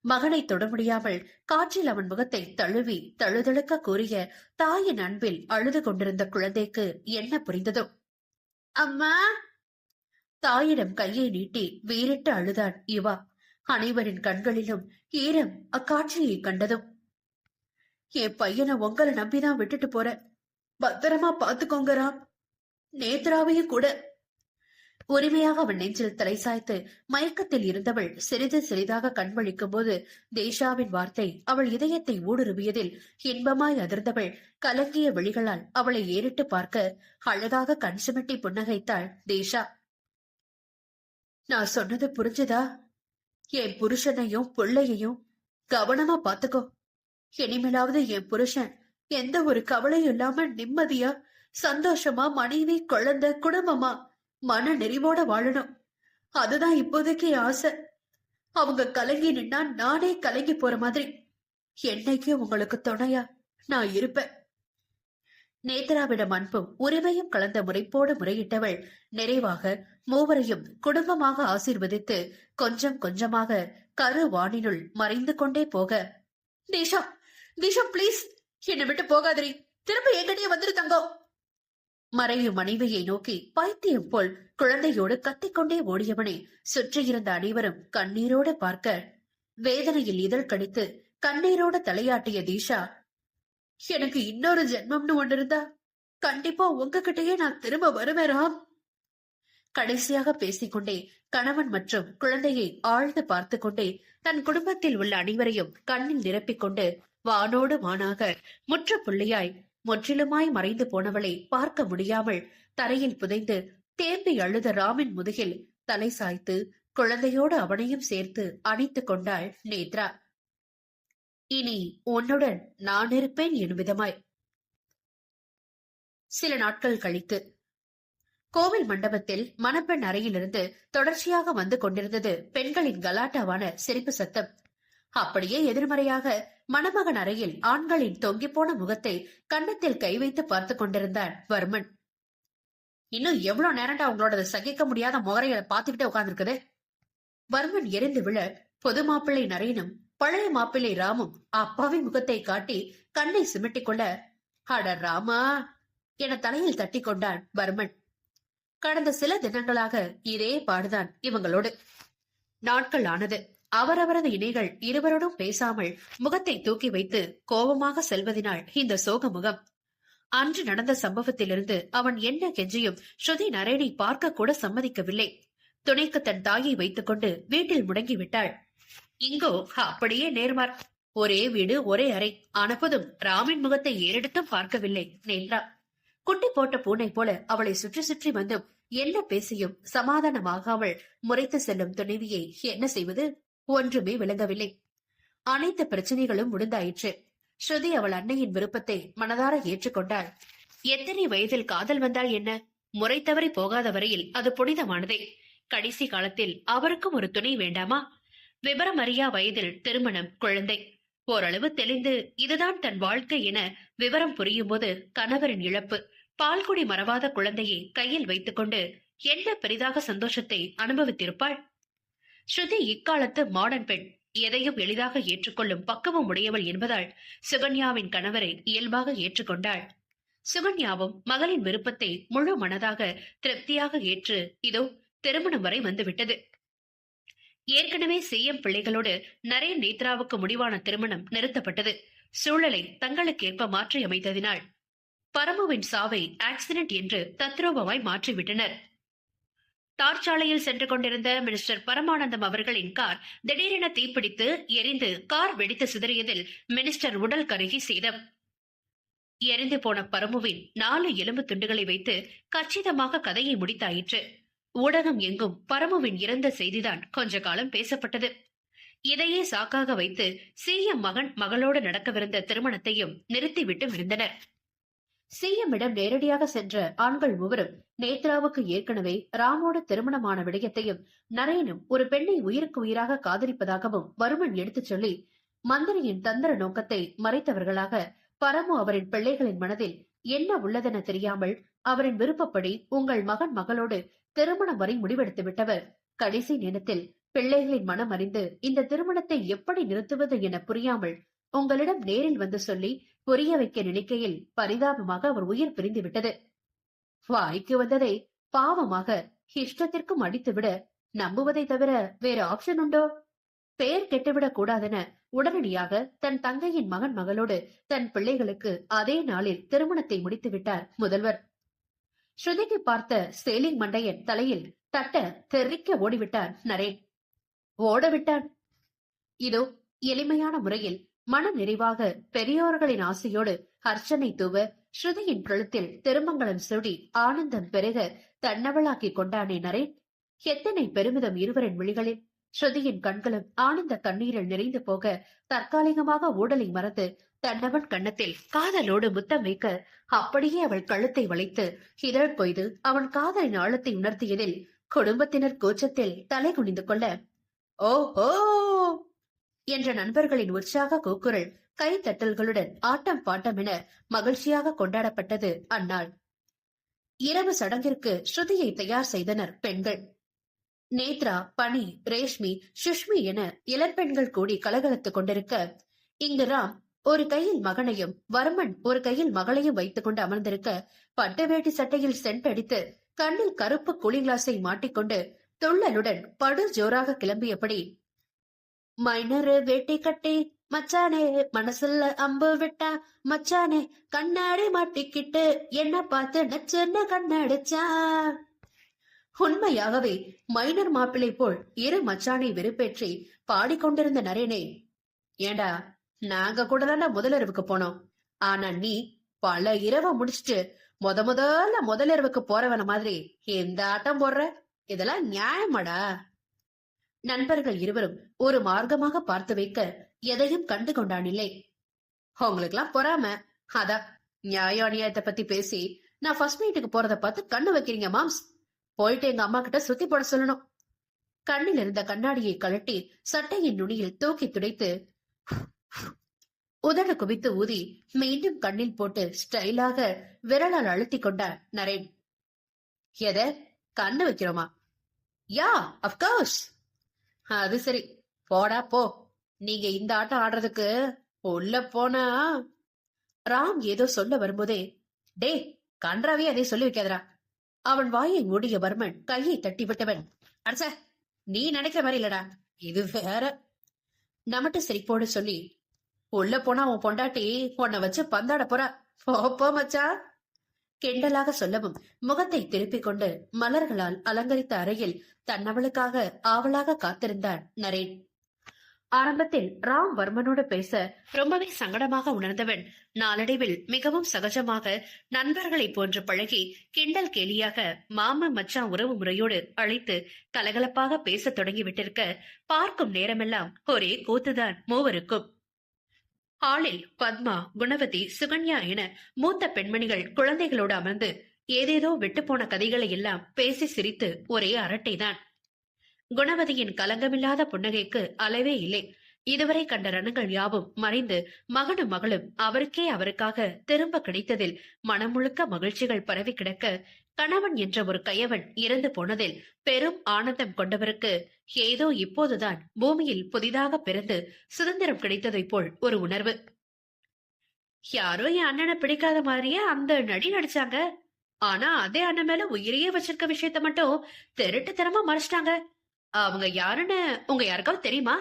மகனை தொட முடியாமல் காற்றில் அவன் முகத்தை தழுவி தழுதழுக்க கூறிய தாயின் அன்பில் அழுது கொண்டிருந்த குழந்தைக்கு என்ன புரிந்ததோ? அம்மா! தாயிடம் கையை நீட்டி வீறிட்டு அழுதான் யுவா. அனைவரின் கண்களிலும் ஈரம் அக்காட்சியை கண்டதும், என் பையனை உங்களை நம்பிதான் விட்டுட்டு போற. பத்திரமா பாத்துக்கோங்க ராம். நேத்ராவையும் கூட. உரிமையாக அவன் நெஞ்சில் தலை சாய்த்து மயக்கத்தில் இருந்தவள் சிறிது சிறிதாக கண்வழிக்கும் போது தேஷாவின் வார்த்தை அவள் இதயத்தை ஊடுருவியதில் இன்பமாய் அதிர்ந்தவள் கலங்கிய விழிகளால் அவளை ஏறிட்டு பார்க்க அழகாக கண் சுமிட்டி புன்னகைத்தாள் தேஷா. நான் சொன்னது புரிஞ்சுதா? என் புருஷனையும் பிள்ளையையும் கவனமா பாத்துக்கோ. இனிமேலாவது என் புருஷன் எந்த ஒரு கவலையும் இல்லாம நிம்மதியா சந்தோஷமா மனைவி குழந்தை குடும்பமா மன நிறைவோட வாழணும். அதுதான் இப்போதைக்கு ஆசை. அவங்க கலங்கி நின்னா நானே கலங்கி போற மாதிரி என்னைக்கு உங்களுக்கு துணையா நான் இருப்பேன். நேத்ராவிடம் அன்பும் உரிமையும் கலந்த முறைப்போடு முறையிட்டவள் நிறைவாக மூவரையும் குடும்பமாக ஆசீர்வதித்து கொஞ்சம் கொஞ்சமாக கருவானினுள் மறைந்து கொண்டே போக, தேஷா தேஷா பிளீஸ் என்னை விட்டு போகாதீ, திரும்ப என்கிட்டயே வந்துரு தங்கோ. மறையும் மனைவியை நோக்கி பைத்தியம் போல் குழந்தையோடு கத்திக்கொண்டே ஓடியவனை சுற்றியிருந்த அனைவரும் கண்ணீரோடு பார்க்க வேதனையில் இதழ் கடித்து கண்ணீரோடு தலையாட்டிய தீஷா, எனக்கு இன்னொரு ஜென்மம்னு ஒன்று இருந்தா கண்டிப்பா உங்ககிட்டயே நான் திரும்ப வருவேராம். கடைசியாக பேசிக்கொண்டே கணவன் மற்றும் குழந்தையை ஆழ்ந்து பார்த்து கொண்டே தன் குடும்பத்தில் உள்ள அனைவரையும் கண்ணில் நிரப்பிக்கொண்டு வானோடு வானாக முற்றுப்புள்ளியாய் முற்றிலுமாய் மறைந்து போனவளை பார்க்க முடியாமல் தரையில் புதைந்து தேம்பி அழுத ராமின் முதுகில் தலை சாய்த்து குழந்தையோடு அவனையும் சேர்த்து அணைத்துக் கொண்டாள் நேத்ரா. இனி உன்னுடன் நான் இருப்பேன் எனும் விதமாய். சில நாட்கள் கழித்து கோவில் மண்டபத்தில் மணப்பெண் அறையிலிருந்து தொடர்ச்சியாக வந்து கொண்டிருந்தது பெண்களின் கலாட்டாவான சிரிப்பு சத்தம். அப்படியே எதிர்மறையாக மணமகன் அறையில் ஆண்களின் தொங்கி போன முகத்தை கன்னத்தில் கை வைத்து பார்த்து கொண்டிருந்தான் வர்மன். இன்னும் எவ்வளவு நேரம்டா உங்களோட சகிக்க முடியாத முகரைகளை பார்த்துக்கிட்டே உட்கார்ந்துருக்குது. வர்மன் எரிந்து விழ பொது மாப்பிள்ளை நரேனும் பழைய மாப்பிள்ளை ராமும் அப்பாவி முகத்தை காட்டி கண்ணை சிமிட்டிக் கொள்ள, அட ராமா என தலையில் தட்டி கொண்டான் வர்மன். கடந்த சில தினங்களாக இதே பாடுதான் இவங்களோடு. நாட்கள் ஆனது. அவரவரது இணைகள் இருவரோடும் பேசாமல் முகத்தை தூக்கி வைத்து கோபமாக செல்வதனால் இந்த சோக முகம். அன்று நடந்த சம்பவத்திலிருந்து அவன் என்ன கெஞ்சியும் ஸ்ருதி நரேனை பார்க்க கூட சம்மதிக்கவில்லை. துணைக்கு தன் தாயை வைத்துக் கொண்டு வீட்டில் முடங்கி விட்டாள். இங்கோ அப்படியே நேர்மார். ஒரே வீடு ஒரே அறை. ஆனப்போதும் ராமின் முகத்தை ஏறெடுத்தும் பார்க்கவில்லை நேன்றா. குட்டி போட்ட பூனை போல அவளை சுற்றி சுற்றி வந்தும் என்ன பேசியும் சமாதானமாகாமல் முறைத்து செல்லும் துணைவியை என்ன செய்வது? ஒன்றுமே விளங்கவில்லை. அனைத்து பிரச்சனைகளும் முடிந்தாயிற்று. ஸ்ருதி அவள் அன்னையின் விருப்பத்தை மனதார ஏற்றுக்கொண்டாள். எத்தனை வயதில் காதல் வந்தால் என்ன? முறை தவறி போகாத வரையில் அது புனிதமானதே. கடைசி காலத்தில் அவருக்கும் ஒரு துணை வேண்டாமா? விபரம் அறியா வயதில் திருமணம், குழந்தை. ஓரளவு தெளிந்து இதுதான் தன் வாழ்க்கை என விவரம் புரியும் போது கணவரின் இழப்பு, பால்குடி மறவாத குழந்தையை கையில் வைத்துக் கொண்டு என்ன பெரிதாக சந்தோஷத்தை அனுபவித்திருப்பாள். ஸ்ருதி இக்காலத்து மாடர்ன் பெண். எதையும் எளிதாக ஏற்றுக்கொள்ளும் பக்குவம் உடையவள் என்பதால் சுகன்யாவின் கணவரை இயல்பாக ஏற்றுக்கொண்டாள். சுகன்யாவும் மகளின் விருப்பத்தை முழு மனதாக திருப்தியாக ஏற்று இதோ திருமணம் வரை வந்துவிட்டது. ஏற்கனவே சிஎம் பிள்ளைகளோடு நரேன் நேத்ராவுக்கு முடிவான திருமணம் நிறுத்தப்பட்டது. சூழலை தங்களுக்கேற்ப மாற்றி அமைத்ததினால் பரமுவின் சாவை ஆக்சிடென்ட் என்று தத்ரூபமாய் மாற்றிவிட்டனர். தார்ச்சாலையில் சென்று கொண்டிருந்த மினிஸ்டர் பரமானந்தம் அவர்களின் கார் திடீரென தீப்பிடித்து எரிந்து கார் வெடித்து சிதறியதில் மினிஸ்டர் உடல் கருகி சேதம். எரிந்து போன பரமுவின் 4 எலும்பு துண்டுகளை வைத்து கச்சிதமாக கதையை முடித்தாயிற்று. ஊடகம் எங்கும் பரமுவின் இறந்த செய்திதான் கொஞ்ச காலம் பேசப்பட்டது. இதையே சாக்காக வைத்து சிஎம் மகன் மகளோடு நடக்கவிருந்த திருமணத்தையும் நிறுத்திவிட்டு இருந்தனர். சிஎம்மிடம் நேரடியாக சென்ற ஆண்கள் மூவரும் நேத்ராவுக்கு ஏற்கனவே ராமோடு திருமணமான விடயத்தையும் நரேனும் ஒரு பெண்ணை உயிருக்கு உயிராக காதலிப்பதாகவும் வருமன் எடுத்துச் சொல்லி மந்திரியின் தந்திர நோக்கத்தை மறைத்தவர்களாக பரமு அவரின் பிள்ளைகளின் மனதில் என்ன உள்ளதென தெரியாமல் அவரின் விருப்பப்படி உங்கள் மகன் மகளோடு திருமணம் வரை முடிவெடுத்து விட்டவர் கடைசி நேரத்தில் பிள்ளைகளின் மனம் அறிந்து இந்த திருமணத்தை எப்படி நிறுத்துவது என புரியாமல் உங்களிடம் நேரில் வந்து சொல்லி புரிய வைக்க நினைக்கையில் பரிதாபமாக அவர் உயிர் பிரிந்து விட்டது. வாய்க்கு வந்ததை பாவமாக இஷ்டத்திற்கும் அடித்துவிட நம்புவதை தவிர வேற ஆப்ஷன் உண்டோ? பெயர் கெட்டுவிடக் கூடாதென உடனடியாக தன் தங்கையின் மகன் மகளோடு தன் பிள்ளைகளுக்கு அதே நாளில் திருமணத்தை முடித்து விட்டார் முதல்வர். ஸ்ருதிக்கு பார்த்த சேலிங் மண்டையன் தலையில் தட்ட தெறிக்க ஓடிவிட்டான் நரேன். ஓடவிட்டான். இதோ எளிமையான முறையில் மன நிறைவாக பெரியோர்களின் ஆசையோடு அர்ச்சனை தூவ ஸ்ருதியின் கழுத்தில் திருமங்கலம் சூடி ஆனந்தம் பெருக தன்னவளாக்கிக் கொண்டானே நரேன். எத்தனை பெருமிதம் இருவரின் விழிகளில். ஸ்ருதியின் கண்களும் ஆனந்த கண்ணீரில் நிறைந்து போக தற்காலிகமாக ஊடலை மறந்து தன்னவன் கன்னத்தில் காதலோடு முத்தம் வைக்க அப்படியே அவள் கழுத்தை வளைத்து இதழ் பொய்து அவன் காதலின் ஆழத்தை உணர்த்தியதில் குடும்பத்தினர் கூச்சத்தில் தலை குனிந்து கொள்ள ஓஹோ என்ற நண்பர்களின் உற்சாக கூக்குரல் கை தட்டல்களுடன் ஆட்டம் பாட்டம் என மகிழ்ச்சியாக கொண்டாடப்பட்டது அந்நாள். இரவு சடங்கிற்கு ஸ்ருதியை தயார் செய்தனர் பெண்கள். நேத்ரா, பனி, ரேஷ்மி, சுஷ்மி என இளம்பெண்கள் கூடி கலகலத்துக் கொண்டிருக்க, இங்கு ராம் ஒரு கையில் மகனையும் வர்மன் ஒரு கையில் மகளையும் வைத்துக் கொண்டு அமர்ந்திருக்க, பட்டு வேட்டி சட்டையில் சென்ட் அடித்து கண்ணில் கருப்பு குளி கிளாஸை மாட்டிக்கொண்டு துள்ளலுடன் படு ஜோராக கிளம்பியபடி, மைனரு வேட்டி கட்டி மச்சானே மனசுல அம்பு விட்டா மச்சானே கண்ணாடி மாட்டிக்கிட்டு என்ன பார்த்து நச்சுன்னு கண்ணடிச்சா. உண்மையாகவே மைனர் மாப்பிள்ளை போல் இரு மச்சானை வெறுப்பேற்றி பாடிக்கொண்டிருந்த நரேனே, ஏண்டா நாங்க கூட தானே முதலிரவுக்கு போனோம், ஆனா நீ பல இரவை முடிச்சுட்டு முதல்ல முதலிரவுக்கு போறவன மாதிரி எந்த ஆட்டம் போடுற, இதெல்லாம் நியாயமாடா. நண்பர்கள் இருவரும் ஒரு மார்க்கமாக பார்த்து வைக்க எதையும் கண்டு கொண்டானில்லை. உங்களுக்கு எல்லாம் பொறாம, அதான் நியாய அநியாயத்தை பத்தி பேசி நான் ஃபர்ஸ்ட் மீட்டுக்கு போறத பார்த்து கண்ணு வைக்கிறீங்க மாம்ஸ். போயிட்டு எங்க அம்மா கிட்ட சுத்தி போட சொல்லணும். கண்ணில் இருந்த கண்ணாடியை கழட்டி சட்டையின் நுனியில் தூக்கி துடைத்து உதடு குவித்து ஊதி மீண்டும் கண்ணில் போட்டு ஸ்டைலாக விரலால் அழுத்தி கொண்டார் நரேன். எத கண்ணு வைக்கிறோமா? யா அப்கோர்ஸ். அது சரி, போடா போ. நீங்க இந்த ஆட்டம் ஆடுறதுக்கு உள்ள போனா. ராம் ஏதோ சொல்ல வரும்போதே, டே கன்றாவே அதை சொல்லி வைக்காதரா. அவன் வாயை மூடிய வர்மன் கையை தட்டி விட்டவன், அடச்ச நீ நினைக்கிற மாதிரி இல்லடா, இது வேற. நமட்டு சிரிப்போடு சொல்லி, உள்ள போனா உன் பொண்டாட்டி உன்னை வச்சு பந்தாட போறா, போப்போ மச்சா கிண்டலாக சொல்லவும் முகத்தை திருப்பிக் கொண்டு மலர்களால் அலங்கரித்த அறையில் தன்னவளுக்காக ஆவலாக காத்திருந்தான் நரேன். ஆரம்பத்தில் ராம் வர்மனோடு பேச ரொம்பவே சங்கடமாக உணர்ந்தவன் நாளடைவில் மிகவும் சகஜமாக நண்பர்களை போன்று பழகி கிண்டல் கேலியாக மாம மச்சான் உறவு முறையோடு அழைத்து கலகலப்பாக பேச தொடங்கிவிட்டிருக்க, பார்க்கும் நேரமெல்லாம் ஒரே கூத்துதான் மூவருக்கும். ஹாலில் பத்மா, குணவதி, சுகன்யா என மூத்த பெண்மணிகள் குழந்தைகளோடு அமர்ந்து ஏதேதோ விட்டுப்போன கதைகளை எல்லாம் பேசி சிரித்து ஒரே அரட்டைதான். குணவதியின் கலங்கமில்லாத புன்னகைக்கு அளவே இல்லை. இதுவரை கண்ட ரணங்கள் யாவும் மறைந்து மகனும் மகளும் அவருக்காக திரும்ப கிடைத்ததில் மனம் முழுக்க மகிழ்ச்சிகள் பரவி கிடக்க, கணவன் என்ற ஒரு கயவன் இறந்து போனதில் பெரும் ஆனந்தம் கொண்டவருக்கு ஏதோ இப்போதுதான் பூமியில் புதிதாக பிறந்து சுதந்திரம் கிடைத்ததை போல் ஒரு உணர்வு. யாரோ என் அண்ணனை பிடிக்காத மாதிரியே அந்த நடி நடிச்சாங்க, ஆனா அதே அண்ணன் மேல உயிரையே வச்சிருக்க விஷயத்த மட்டும் திருட்டுத்தனமா மறைச்சிட்டாங்க. அவங்க யாருன்னு உங்க யாருக்காவது தெரியுமா?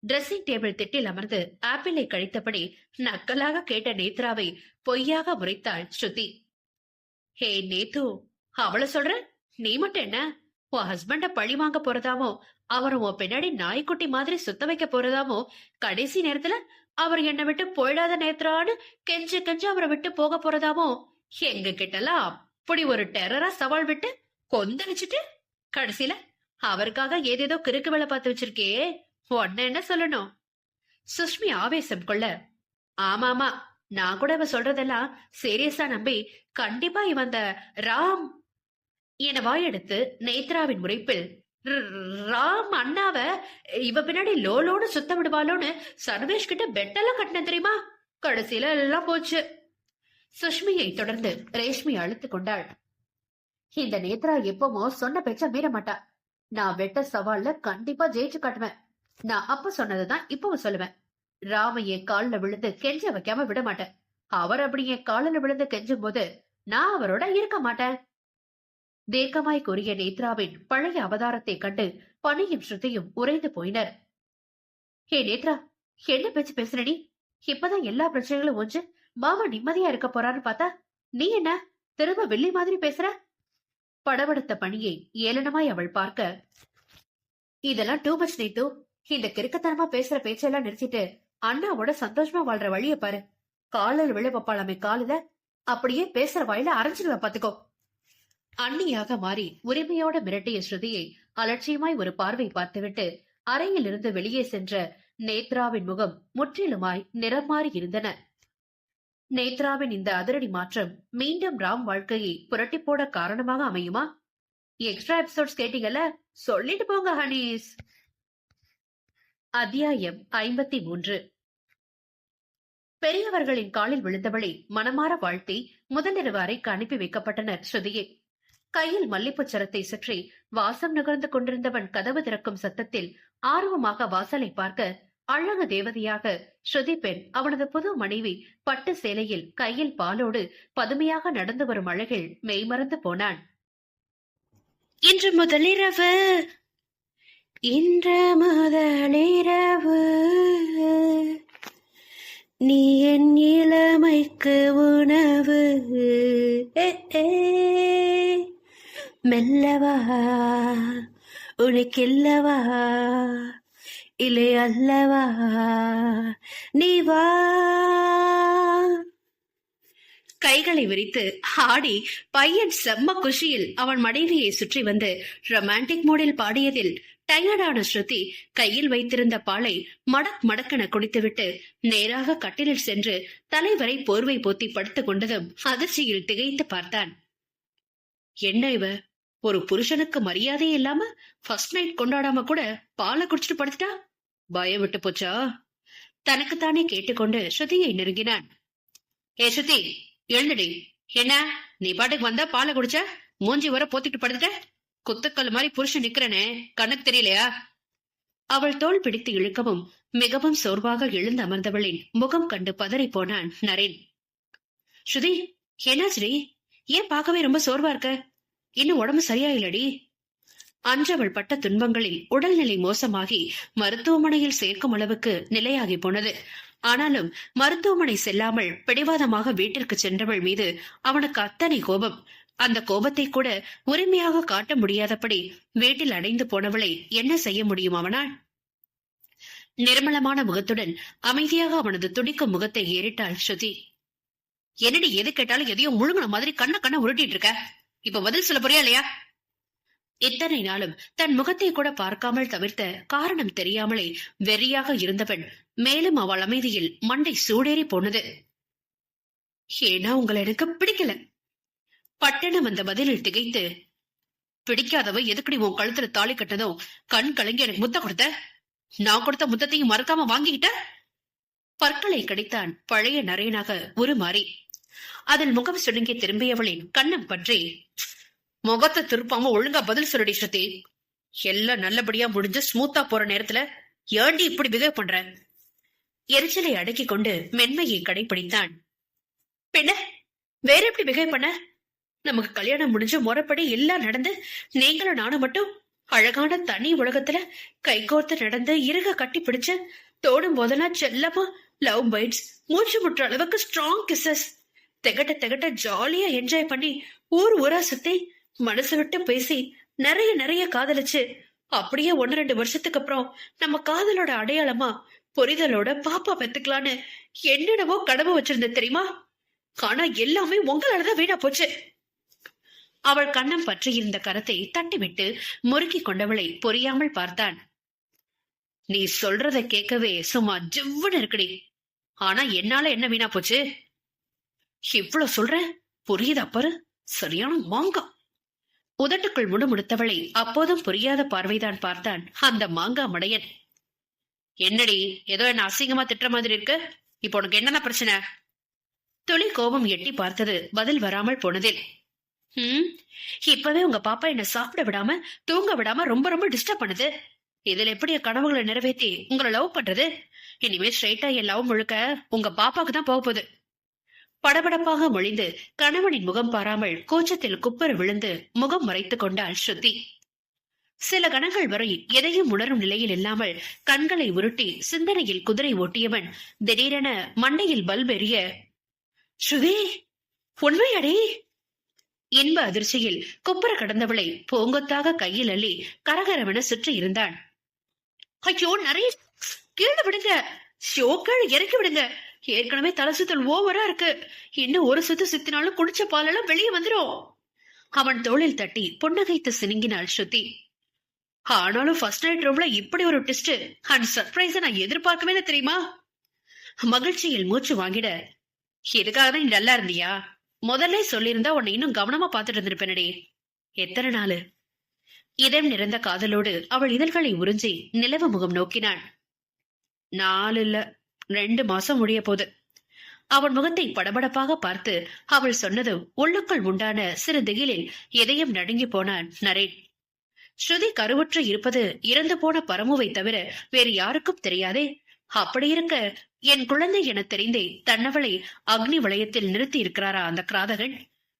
டிரெஸ்ஸிங் டேபிள் திட்டில் அமர்ந்து ஆப்பிளை கழித்தபடி நக்கலாக கேட்ட நேத்ராவை பொய்யாக முறைத்தாள் ஸ்ருதி. ஹே நேத்து, அவளை சொல்ற, நீ மட்டும் என்ன உன் ஹஸ்பண்ட பழி வாங்க போறதாமோ, அவர் உன் பின்னாடி நாய்க்குட்டி மாதிரி சுத்த வைக்க போறதாமோ, கடைசி நேரத்துல அவர் என்னை விட்டு போயிடாத நேத்ரான்னு கெஞ்சு கெஞ்சு அவரை விட்டு போக போறதாமோ, எங்க கிட்டலாம் அப்படி ஒரு டெரரா சவால் விட்டு கொந்தளிச்சுட்டு கடைசியில அவருக்காக ஏதேதோ கிறுக்கு வேலை பார்த்து வச்சிருக்கே, உன்ன என்ன சொல்லணும்? சுஷ்மி ஆவேசம் கொள்ள, ஆமாமா, நான் கூட இவ சொல்றதெல்லாம் சீரியஸா நம்பி கண்டிப்பா இவன் அந்த ராம் என வாயெடுத்து நேத்ராவின் முறைப்பில், ராம் அண்ணாவ இவ பின்னாடி லோலோடு சுத்த விடுவாளோன்னு சர்வேஷ் கிட்ட பெட்டெல்லாம் கட்டின தெரியுமா, கடைசியில எல்லாம் போச்சு. சுஷ்மியை தொடர்ந்து ரேஷ்மி அழுத்துக் கொண்டாள். இந்த நேத்ரா எப்பமோ சொன்ன பேச்ச மீற மாட்டா. நான் வெட்ட சவால்ல கண்டிப்பா ஜெயிச்சு காட்டுவேன். நான் அப்ப சொன்னதுதான் இப்பவும் சொல்லுவேன். ராம என் காலில் விழுந்து கெஞ்ச வைக்காம விட மாட்டேன். அவர் அப்படி என் காலில் விழுந்து கெஞ்சும் போது நான் அவரோட இருக்க மாட்டேன். தீர்க்கமாய் கூறிய நேத்ராவின் பழைய அவதாரத்தை கண்டு பனியும் ஸ்ருதியும் உறைந்து போயினர். ஹே நேத்ரா, என்ன பேச்சு பேசுறடி? இப்பதான் எல்லா பிரச்சனைகளும் ஒன்று மாமா நிம்மதியா இருக்க போறான்னு பார்த்தா நீ என்ன திரும்ப வெள்ளி மாதிரி பேசுற? படபடுத்த பணியை ஏளனமாய் அவள் பார்க்க, இதெல்லாம் டூ மச் நீத்து. இந்த கிறுக்கத்தனமா பேசுற பேச்செல்லாம் நிறுத்திட்டு அண்ணாவோட சந்தோஷமா வாழ்ற வழிய பாரு. காலில் விழ வைப்பாளாமே காலில, அப்படியே பேசுற வாயில அரைஞ்சிடுவேன் பாத்துக்கோ. அண்ணியாக மாறி உரிமையோட மிரட்டிய ஸ்ருதியை அலட்சியமாய் ஒரு பார்வை பார்த்துவிட்டு அறையில் இருந்து வெளியே சென்ற நேத்ராவின் முகம் முற்றிலுமாய் நிறம் மாறி இருந்தன. நேத்ராவின் இந்த அதிரடி மாற்றம் மீண்டும் ராம் வாழ்க்கையை புரட்டி போட காரணமாக அமையுமா? எக்ஸ்ட்ரா எபிசோட்ஸ் கேட்டீங்கல்ல, சொல்லிட்டு போங்க ஹனீஸ். அத்தியாயம் 53. பெரியவர்களின் காலில் விழுந்தவளை மனமாற வாழ்த்தி முதலிரவு அறைக்கு அனுப்பி வைக்கப்பட்டனர் ஸ்ருதியை. கையில் மல்லிப்பூ சரத்தை சுற்றி வாசம் நுகர்ந்து கொண்டிருந்தவன் கதவு திறக்கும் சத்தத்தில் ஆர்வமாக வாசலை பார்க்க, அழகு தேவதையாக ஸ்ருதி பெண் அவனது புது மனைவி பட்டு சேலையில் கையில் பாலோடு பதுமையாக நடந்து வரும் அழகில் மெய்மறந்து போனான். இன்று முதலிரவு, இன்று முதலிரவு, நீ என் இளமைக்கு உணவு, மெல்லவா உனக்கில்லவா இல்லை அல்லவா நீ வா. கைகளை விரித்து ஆடி பையன் செம்ம குஷியில் அவன் மனைவியை சுற்றி வந்து ரொமான்டிக் மோடில் பாடியதில் டயர்டான ஸ்ருதி கையில் வைத்திருந்த பாலை மடக் மடக்கென குடித்துவிட்டு நேராக கட்டிலில் சென்று தலைவரை போர்வை போத்தி படுத்துக் கொண்டதும் அதிர்ச்சியில் திகைத்து பார்த்தான். என்ன இவ, ஒரு புருஷனுக்கு மரியாதையே இல்லாம ஃபர்ஸ்ட் நைட் கொண்டாடாம கூட பாலை குடிச்சிட்டு படுத்துட்டா? பயம் விட்டு போச்சா? தனக்குத்தானே கேட்டுக்கொண்டு ஸ்ருதியை நெருங்கினான். ஏ ஸ்ருதி, எழுந்துடி. என்ன நீ பாட்டுக்கு வந்தா பாலை குடிச்ச, மூஞ்சி வர போத்திட்டு படுத்துட்ட? குத்துக்கல் மாதிரி புருஷன் நிக்கிறனே, கண்ணுக்கு தெரியலையா? அவள் தோள் பிடித்து இழுக்கவும் மிகவும் சோர்வாக எழுந்து அமர்ந்தவளின் முகம் கண்டு பதறி போனான் நரேன். ஸ்ருதி, என்னாச்சுடி? ஏன் பார்க்கவே ரொம்ப சோர்வா இருக்க? இன்னும் உடம்பு சரியா இல்லடி? அன்றவள் பட்ட துன்பங்களில் உடல்நிலை மோசமாகி மருத்துவமனையில் சேர்க்கும் அளவுக்கு நிலையாகி போனது. ஆனாலும் மருத்துவமனை செல்லாமல் பிடிவாதமாக வீட்டிற்கு சென்றவள் மீது அவனுக்கு அத்தனை கோபம். அந்த கோபத்தை கூட உரிமையாக காட்ட முடியாதபடி வீட்டில் அடைந்து போனவளை என்ன செய்ய முடியும் அவனால்? நிர்மலமான முகத்துடன் அமைதியாக அவனது துடிக்கும் முகத்தை ஏறிட்டாள் ஸ்ருதி. என்னடி எது கேட்டாலும் எதையும் முழுங்கின மாதிரி கண்ண உருட்டிட்டு இருக்க? இப்ப பதில் சொல்ல போறியா இல்லையா? இத்தனை நாளும் தன் முகத்தை கூட பார்க்காமல் தவிர்த்த காரணம் தெரியாமலே வெறியாக இருந்தவன் மேலும் அவள் அமைதியில் மண்டை சூடேறி போனது. ஏன்னா உங்களை எனக்கு பிடிக்கல. பட்டணம் அந்த பதிலில் திகைத்து, பிடிக்காதவ எதுக்கடி உன் கழுத்துல தாலி கட்டதும் கண் கலங்கி எனக்கு முத்த கொடுத்த? நான் கொடுத்த முத்தத்தையும் மறக்காம வாங்கிக்கிட்ட? பற்களை கடித்தான் பழைய நரேனாக உருமாறி. அதில் முகம் சுருங்கி திரும்பியவளின் கண்ணம் பற்றி, முகத்தை திருப்பாம ஒழுங்கா பதில் சொல்லடி ஸ்ருதி. எல்லாம் நல்லபடியா முடிஞ்சு ஸ்மூத்தா போற நேரத்துல ஏண்டி இப்படி பிஹேவ் பண்ற? எரிச்சலை அடக்கி கொண்டு மென்மையை கடைபிடித்தான். பின்ன வேற எப்படி பிஹேவ் பண்ண? நமக்கு கல்யாணம் முடிஞ்சு முறைப்படி எல்லாம் நடந்து நீங்களும் நானும் மட்டும் அழகான தனி உலகத்துல கைகோர்த்து நடந்து இறுக கட்டி பிடிச்சு தோடும் போதெல்லாம் செல்லமா லவ் பைட்ஸ், மூச்சு முற்ற அளவுக்கு ஸ்ட்ராங் கிசஸ், திகட்ட ஜாலியா என்ஜாய் பண்ணி ஊர் ஊரா சுத்தி மனசு விட்டு பேசி நிறைய காதலிச்சு அப்படியே 1-2 வருஷத்துக்கு அப்புறம் நம்ம காதலோட அடையாளமா புரிதலோட பாப்பா பெத்துக்கலான்னு என்னென்னவோ கடமை வச்சிருந்த தெரியுமா? ஆனா எல்லாமே உங்களாலதான் வீணா போச்சு. அவள் கண்ணம் பற்றி இருந்த கரத்தை தட்டிவிட்டு முறுக்கி கொண்டவளை புரியாமல் பார்த்தான். நீ சொல்றத கேட்கவே சும்மா ஜிவ்வுன்னு இருக்குடி. ஆனா என்னால என்ன வீணா போச்சு? இவ்வளவு சொல்ற புரியுதா பாரு, சரியான மாங்கா. உதட்டுக்குள் முணுமுணுத்தவளை அப்போதும் புரியாத பார்வைதான் பார்த்தான் அந்த மாங்கா மடையன். என்னடி ஏதோ என்ன அசிங்கமா திட்டுற மாதிரி இருக்கு? இப்ப உனக்கு என்னென்ன பிரச்சனை? துளி கோபம் எட்டி பார்த்தது பதில் வராமல் போனதில், இப்பவே உங்க பாப்பா என்ன சாப்பிட விடாம தூங்க விடாம ரொம்ப டிஸ்டர்ப் பண்ணுது. இதுல எப்படி என் கனவுகளை நிறைவேற்றி உங்களை லவ் பண்றது? இனிமே ஸ்ட்ரைட்டா என் லவ் முழுக்க உங்க பாப்பாக்கு தான் போக போகுது. படபடப்பாக மொழிந்து கணவனின் முகம் பாராமல் கூச்சத்தில் குப்பர் விழுந்து முகம் மறைத்துக் கொண்டாள் ஸ்ருதி. சில கணங்கள் வரை எதையும் உணரும் நிலையில் இல்லாமல் கண்களை உருட்டி சிந்தனையில் குதிரை ஓட்டியவன் திடீரென மண்டையில் பல்ப் எறிய, ஸ்ருதி, உண்மையடே! இன்ப அதிர்ச்சியில் குப்புற கடந்தவளை பூங்கொத்தாக கையில் அள்ளி கரகரவென சுற்றி இருந்தான். ஐயோ நிறைய கீழே விடுங்க, ஷோக்கள் இறக்கி விடுங்க, ஏற்கனவே தலை சுத்தல் ஓவரா இருக்கு, இன்னும் ஒரு சுத்து சுத்தினாலும் குடிச்ச பாலெல்லாம் வெளியே வந்துடும். அவன் தோளில் தட்டி புன்னகைத்து சினுங்கினாள் ஸ்ருதி. ஆனாலும் ஃபர்ஸ்ட் நைட் ரூம்ல இப்படி ஒரு ட்விஸ்ட் அண்ட் சர்ப்ரைஸ நான் எதிர்பார்க்கவே இல்லை தெரியுமா? மகிழ்ச்சியில் மூச்சு வாங்கிட, இதுக்காக தான் நீ நல்லா இருந்தியா? முதல்ல சொல்லியிருந்தா உன்னை இன்னும் கவனமா பாத்துட்டு இருந்திருப்பேனடி. எத்தனை நாளு? இதம் நிறைந்த காதலோடு அவள் இதழ்களை உறிஞ்சி நிலவு முகம் நோக்கினான். 4 இல்ல 2 மாசம் முடிய போது. அவன் முகத்தை படபடப்பாக பார்த்து அவள் சொன்னதும் உள்ளுக்குள் உண்டான சிறு திகிலில் இதயம் நடுங்கி போனான் நரேன். ஸ்ருதி கருவுற்று இருப்பது இறந்து போன பரமுவை தவிர வேறு யாருக்கும் தெரியாதே. அப்படி இருக்க என் குழந்தை என தெரிந்தே தன்னவளை அக்னி வளையத்தில் நிறுத்தி இருக்கிறாரா அந்த கிராதகன்?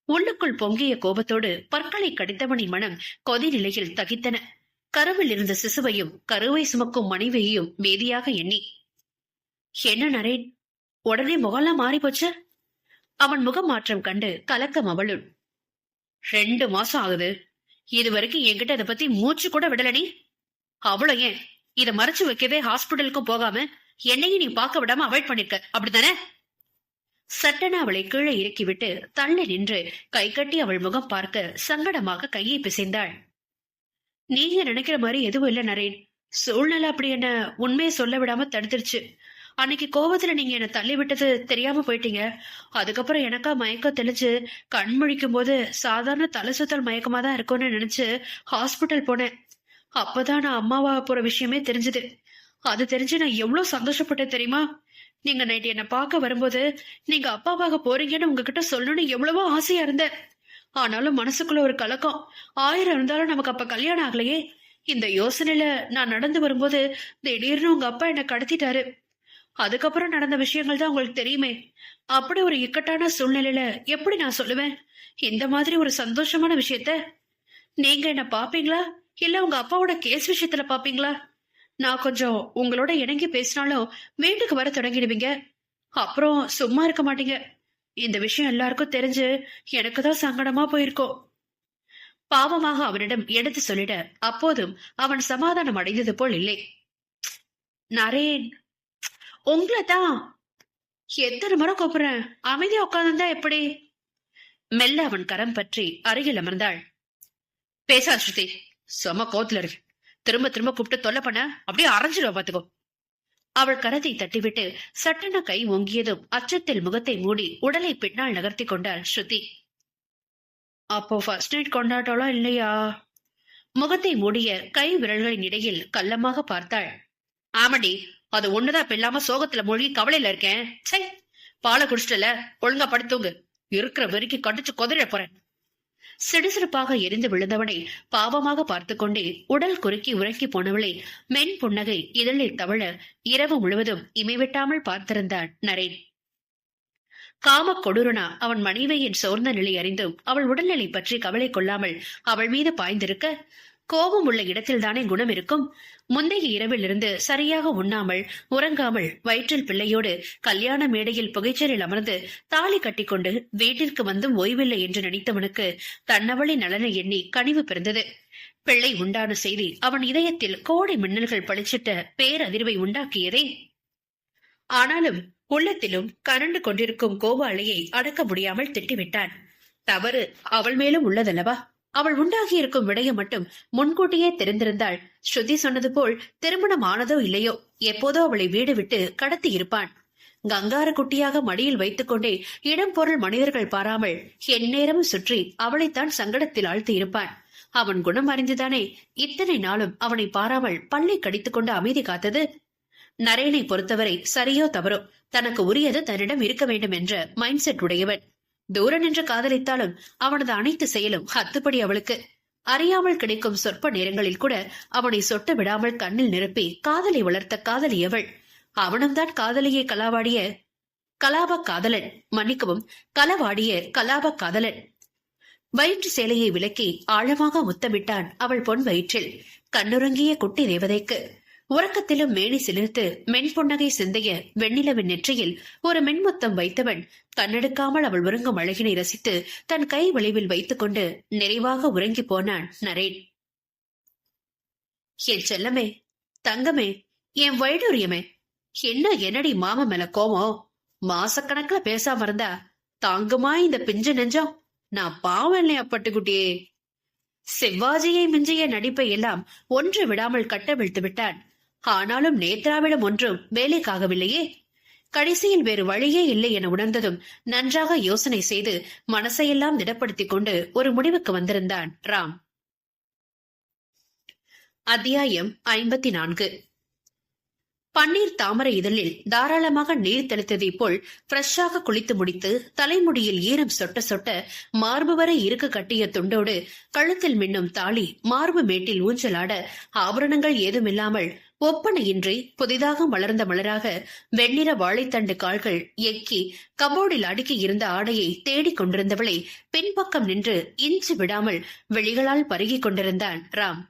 உள்ளுக்குள் பொங்கிய கோபத்தோடு பற்களை கடித்தவனின் மனம் கொதி நிலையில் தகித்தன. கருவில் இருந்த சிசுவையும் கருவை சுமக்கும் மனைவியையும் மேதியாக எண்ணி, என்ன நரேன், உடனே முகம்லாம் மாறி போச்சு? அவன் முகம் மாற்றம் கண்டு கலக்கம் அவளுள். 2 மாசம் ஆகுது, இது வரைக்கும் என்கிட்ட இதை பத்தி மூச்சு கூட விடலனி. அவ்வளோ ஏன் இத மறைச்சு வைக்கவே ஹாஸ்பிட்டலுக்கும் போகாம என்னையும் நீ பார்க்க விடாம அவாய்ட் பண்ணிருக்க, அப்படித்தானே? சட்டன அவளை கீழே இறக்கிவிட்டு தள்ளி நின்று கை கட்டி அவள் முகம் பார்க்க சங்கடமாக கையை பிசைந்தாள். நீங்க நினைக்கிற மாதிரி எதுவும் இல்ல நரேன், சூழ்நிலை அப்படி என்ன உண்மையை சொல்ல விடாம தடுத்துருச்சு. அன்னைக்கு கோபத்துல நீங்க என்ன தள்ளி விட்டது தெரியாம போயிட்டீங்க. அதுக்கப்புறம் எனக்கா மயக்கம் தெளிச்சு கண் முழிக்கும் போது சாதாரண தலை சுத்தல் மயக்கமா தான் இருக்கும்னு நினைச்சு ஹாஸ்பிட்டல் போனேன். அப்பதான் நான் அம்மாவா போற விஷயமே தெரிஞ்சது. அது தெரிஞ்சு நான் எவ்வளவு சந்தோஷப்பட்டேன் தெரியுமா? நீங்க நைட் என்ன பார்க்க வரும்போது நீங்க அப்பாவாக போறீங்கன்னு உங்ககிட்ட சொல்லணும்னு எவ்வளவோ ஆசையா இருந்தேன். ஆனாலும் மனசுக்குள்ள ஒரு கலக்கம். 1000 இருந்தாலும் நமக்கு அப்ப கல்யாணம் ஆகலையே. இந்த யோசனையில நான் நடந்து வரும்போது திடீர்னு உங்க அப்பா என்ன கடத்திட்டாரு. அதுக்கப்புறம் நடந்த விஷயங்கள் தான் உங்களுக்கு தெரியுமே. அப்படி ஒரு இக்கட்டான சூழ்நிலையில எப்படி நான் சொல்லுவேன் இந்த மாதிரி ஒரு சந்தோஷமான விஷயத்த? நீங்க என்ன பாப்பீங்களா இல்ல உங்க அப்பாவோட கேஸ் விஷயத்துல பாப்பீங்களா? நான் கொஞ்சம் உங்களோட இணங்கி பேசினாலும் வீட்டுக்கு வர தொடங்கிடுவீங்க. அப்புறம் சும்மா இருக்க மாட்டீங்க. இந்த விஷயம் எல்லாருக்கும் தெரிஞ்சு எனக்கு தான் சங்கடமா போயிருக்கோம். பாவமாக அவனிடம் எடுத்து சொல்லிட அப்போதும் அவன் சமாதானம் அடைந்தது போல் இல்லை. நரேன், உங்களை தான் எத்தனை முறை கூப்பிடுறேன், அமைதியா உட்கார்ந்துருந்தா எப்படி? மெல்ல அவன் கரம் பற்றி அருகில் அமர்ந்தாள். பேசா ஸ்ருதி, செம கோத்துல இருக்கு. திரும்ப திரும்ப கூப்பிட்டு தொல்லை பண்ண அப்படியே அரைஞ்சிடுவா பாத்துக்கோ. அவள் கரத்தை தட்டிவிட்டு சட்டென கை ஓங்கியதும் அச்சத்தில் முகத்தை மூடி உடலை பின்னால் நகர்த்தி கொண்டாள் ஸ்ருதி. அப்போ ஃபர்ஸ்ட் நைட் கொண்டாட்டம்லாம் இல்லையா? முகத்தை மூடிய கை விரல்களின் இடையில் கள்ளமாக பார்த்தாள். ஆமாடி, அது ஒண்ணுதான் இப்ப இல்லாம சோகத்துல மூழ்கி கவலையில இருக்கேன். சை, பாலை குடிச்சிட்டல, ஒழுங்கா படுத்துங்க, இருக்கிற வெறிக்கு கடிச்சு கொதிர போறேன். சிடுசிடுப்பாக எரிந்து விழுந்தவனை பாவமாக பார்த்து கொண்டே உடல் குறுக்கி உறக்கி போனவளை மென் புன்னகை இதழில் தவழ இரவு முழுவதும் இமைவிட்டாமல் பார்த்திருந்தான் நரேன். காம கொடூரனா அவன் மனைவியின் சோர்ந்த நிலை அறிந்தும் அவள் உடல்நிலை பற்றி கவலை கொள்ளாமல் அவள் மீது பாய்ந்திருக்க, கோபம் உள்ள இடத்தில்தானே குணம் இருக்கும். முந்தைய இரவில் இருந்து சரியாக உண்ணாமல் உறங்காமல் வயிற்றில் பிள்ளையோடு கல்யாண மேடையில் புகைச்சலில் அமர்ந்து தாலி கட்டிக்கொண்டு வீட்டிற்கு வந்தும் ஓய்வில்லை என்று நினைத்தவனுக்கு தன்னவளை நலனை எண்ணி கனிவு பிறந்தது. பிள்ளை உண்டான செய்தி அவன் இதயத்தில் கோடை மின்னல்கள் பளிச்சிட்ட பேரதிர்வை உண்டாக்கியதே. ஆனாலும் உள்ளத்திலும் கரண்டு கொண்டிருக்கும் கோப அலையை அடக்க முடியாமல் திட்டிவிட்டான். தவறு அவள் மேலும் உள்ளதல்லவா? அவள் உண்டாகி இருக்கும் விடயம் மட்டும் முன்கூட்டியே தெரிந்திருந்தாள். ஸ்ருதி சொன்னது போல் திருமணம் ஆனதோ இல்லையோ எப்போதோ அவளை வீடு விட்டு கடத்தி இருப்பான். கங்கார குட்டியாக மடியில் வைத்துக் கொண்டே இடம் பொருள் மனிதர்கள் பாராமல் எந்நேரமும் சுற்றி அவளைத்தான் சங்கடத்தில் ஆழ்த்தி இருப்பான். அவன் குணம் அறிந்துதானே இத்தனை நாளும் அவனை பாராமல் பல்லை கடித்துக் கொண்டு அமைதி காத்தது. நரேனை பொறுத்தவரை சரியோ தவறோ தனக்கு உரியது தன்னிடம் இருக்க வேண்டும் என்ற மைண்ட் செட் உடையவன். தூர நின்று காதலித்தாலும் அவனது அனைத்து செயலும் ஹத்துப்படி அவளுக்கு. அறியாமல் கிடைக்கும் சொற்ப நேரங்களில் கூட அவனை சொட்ட விடாமல் கண்ணில் நிரப்பி காதலை வளர்த்த காதலி அவள். அவனும் தான் காதலியை கலாப காதலன், மன்னிக்கவும், களவாடிய கலாப காதலன். வயிற்று சேலையை விலக்கி ஆழமாக முத்தமிட்டான் அவள் பொன் வயிற்றில். கண்ணுறங்கிய குட்டி தேவதைக்கு உறக்கத்திலும் மேனி சிலிர்த்து மென்புன்னகை சிந்தைய வெண்ணிலவின் நெற்றியில் ஒரு மென்முத்தம் வைத்தவன் கண்ணெடுக்காமல் அவள் உறங்கும் அழகினை ரசித்து தன் கை வளைவில் வைத்துக் கொண்டு நிறைவாக உறங்கி போனான் நரேன். என் செல்லமே, தங்கமே, என் வைடூரியமே, என்ன என்னடி மாமா மேல கோவம்? மாசக்கணக்குல பேசாம இருந்தா தாங்குமா இந்த பிஞ்சு நெஞ்சம்? நான் பாவம் இல்லையா பட்டுக்குட்டியே? சிவாஜியை மிஞ்சிய நடிப்பை எல்லாம் ஒன்று விடாமல் கட்டவிழ்த்து விட்டான். ஆனாலும் நேத்ராவிடம் ஒன்றும் வேலைக்காகவில்லையே. கடைசியில் வேறு வழியே இல்லை என உணர்ந்ததும் நன்றாக யோசனை செய்து மனசையெல்லாம் திடப்படுத்திக் கொண்டு ஒரு முடிவுக்கு வந்திருந்தான் ராம். அத்தியாயம் 54. பன்னீர் தாமரை இதழில் தாராளமாக நீர் தெளித்ததை போல் ஃப்ரெஷ்ஷாக குளித்து முடித்து தலைமுடியில் ஈரம் சொட்ட சொட்ட மார்பு வரை இருக்க கட்டிய துண்டோடு கழுத்தில் மின்னும் தாலி மார்பு மேட்டில் ஊஞ்சலாட ஆபரணங்கள் ஏதுமில்லாமல் ஒப்பனையின்றி புதிதாக மலர்ந்த மலராக வெண்ணிற வாழைத்தண்டு கால்கள் எக்கி கபோர்டில் அடுக்கி இருந்த ஆடையை தேடிக் கொண்டிருந்தவளை பின்பக்கம் நின்று இன்று விடாமல் வெளிகளால் பருகிக் கொண்டிருந்தான் ராம்.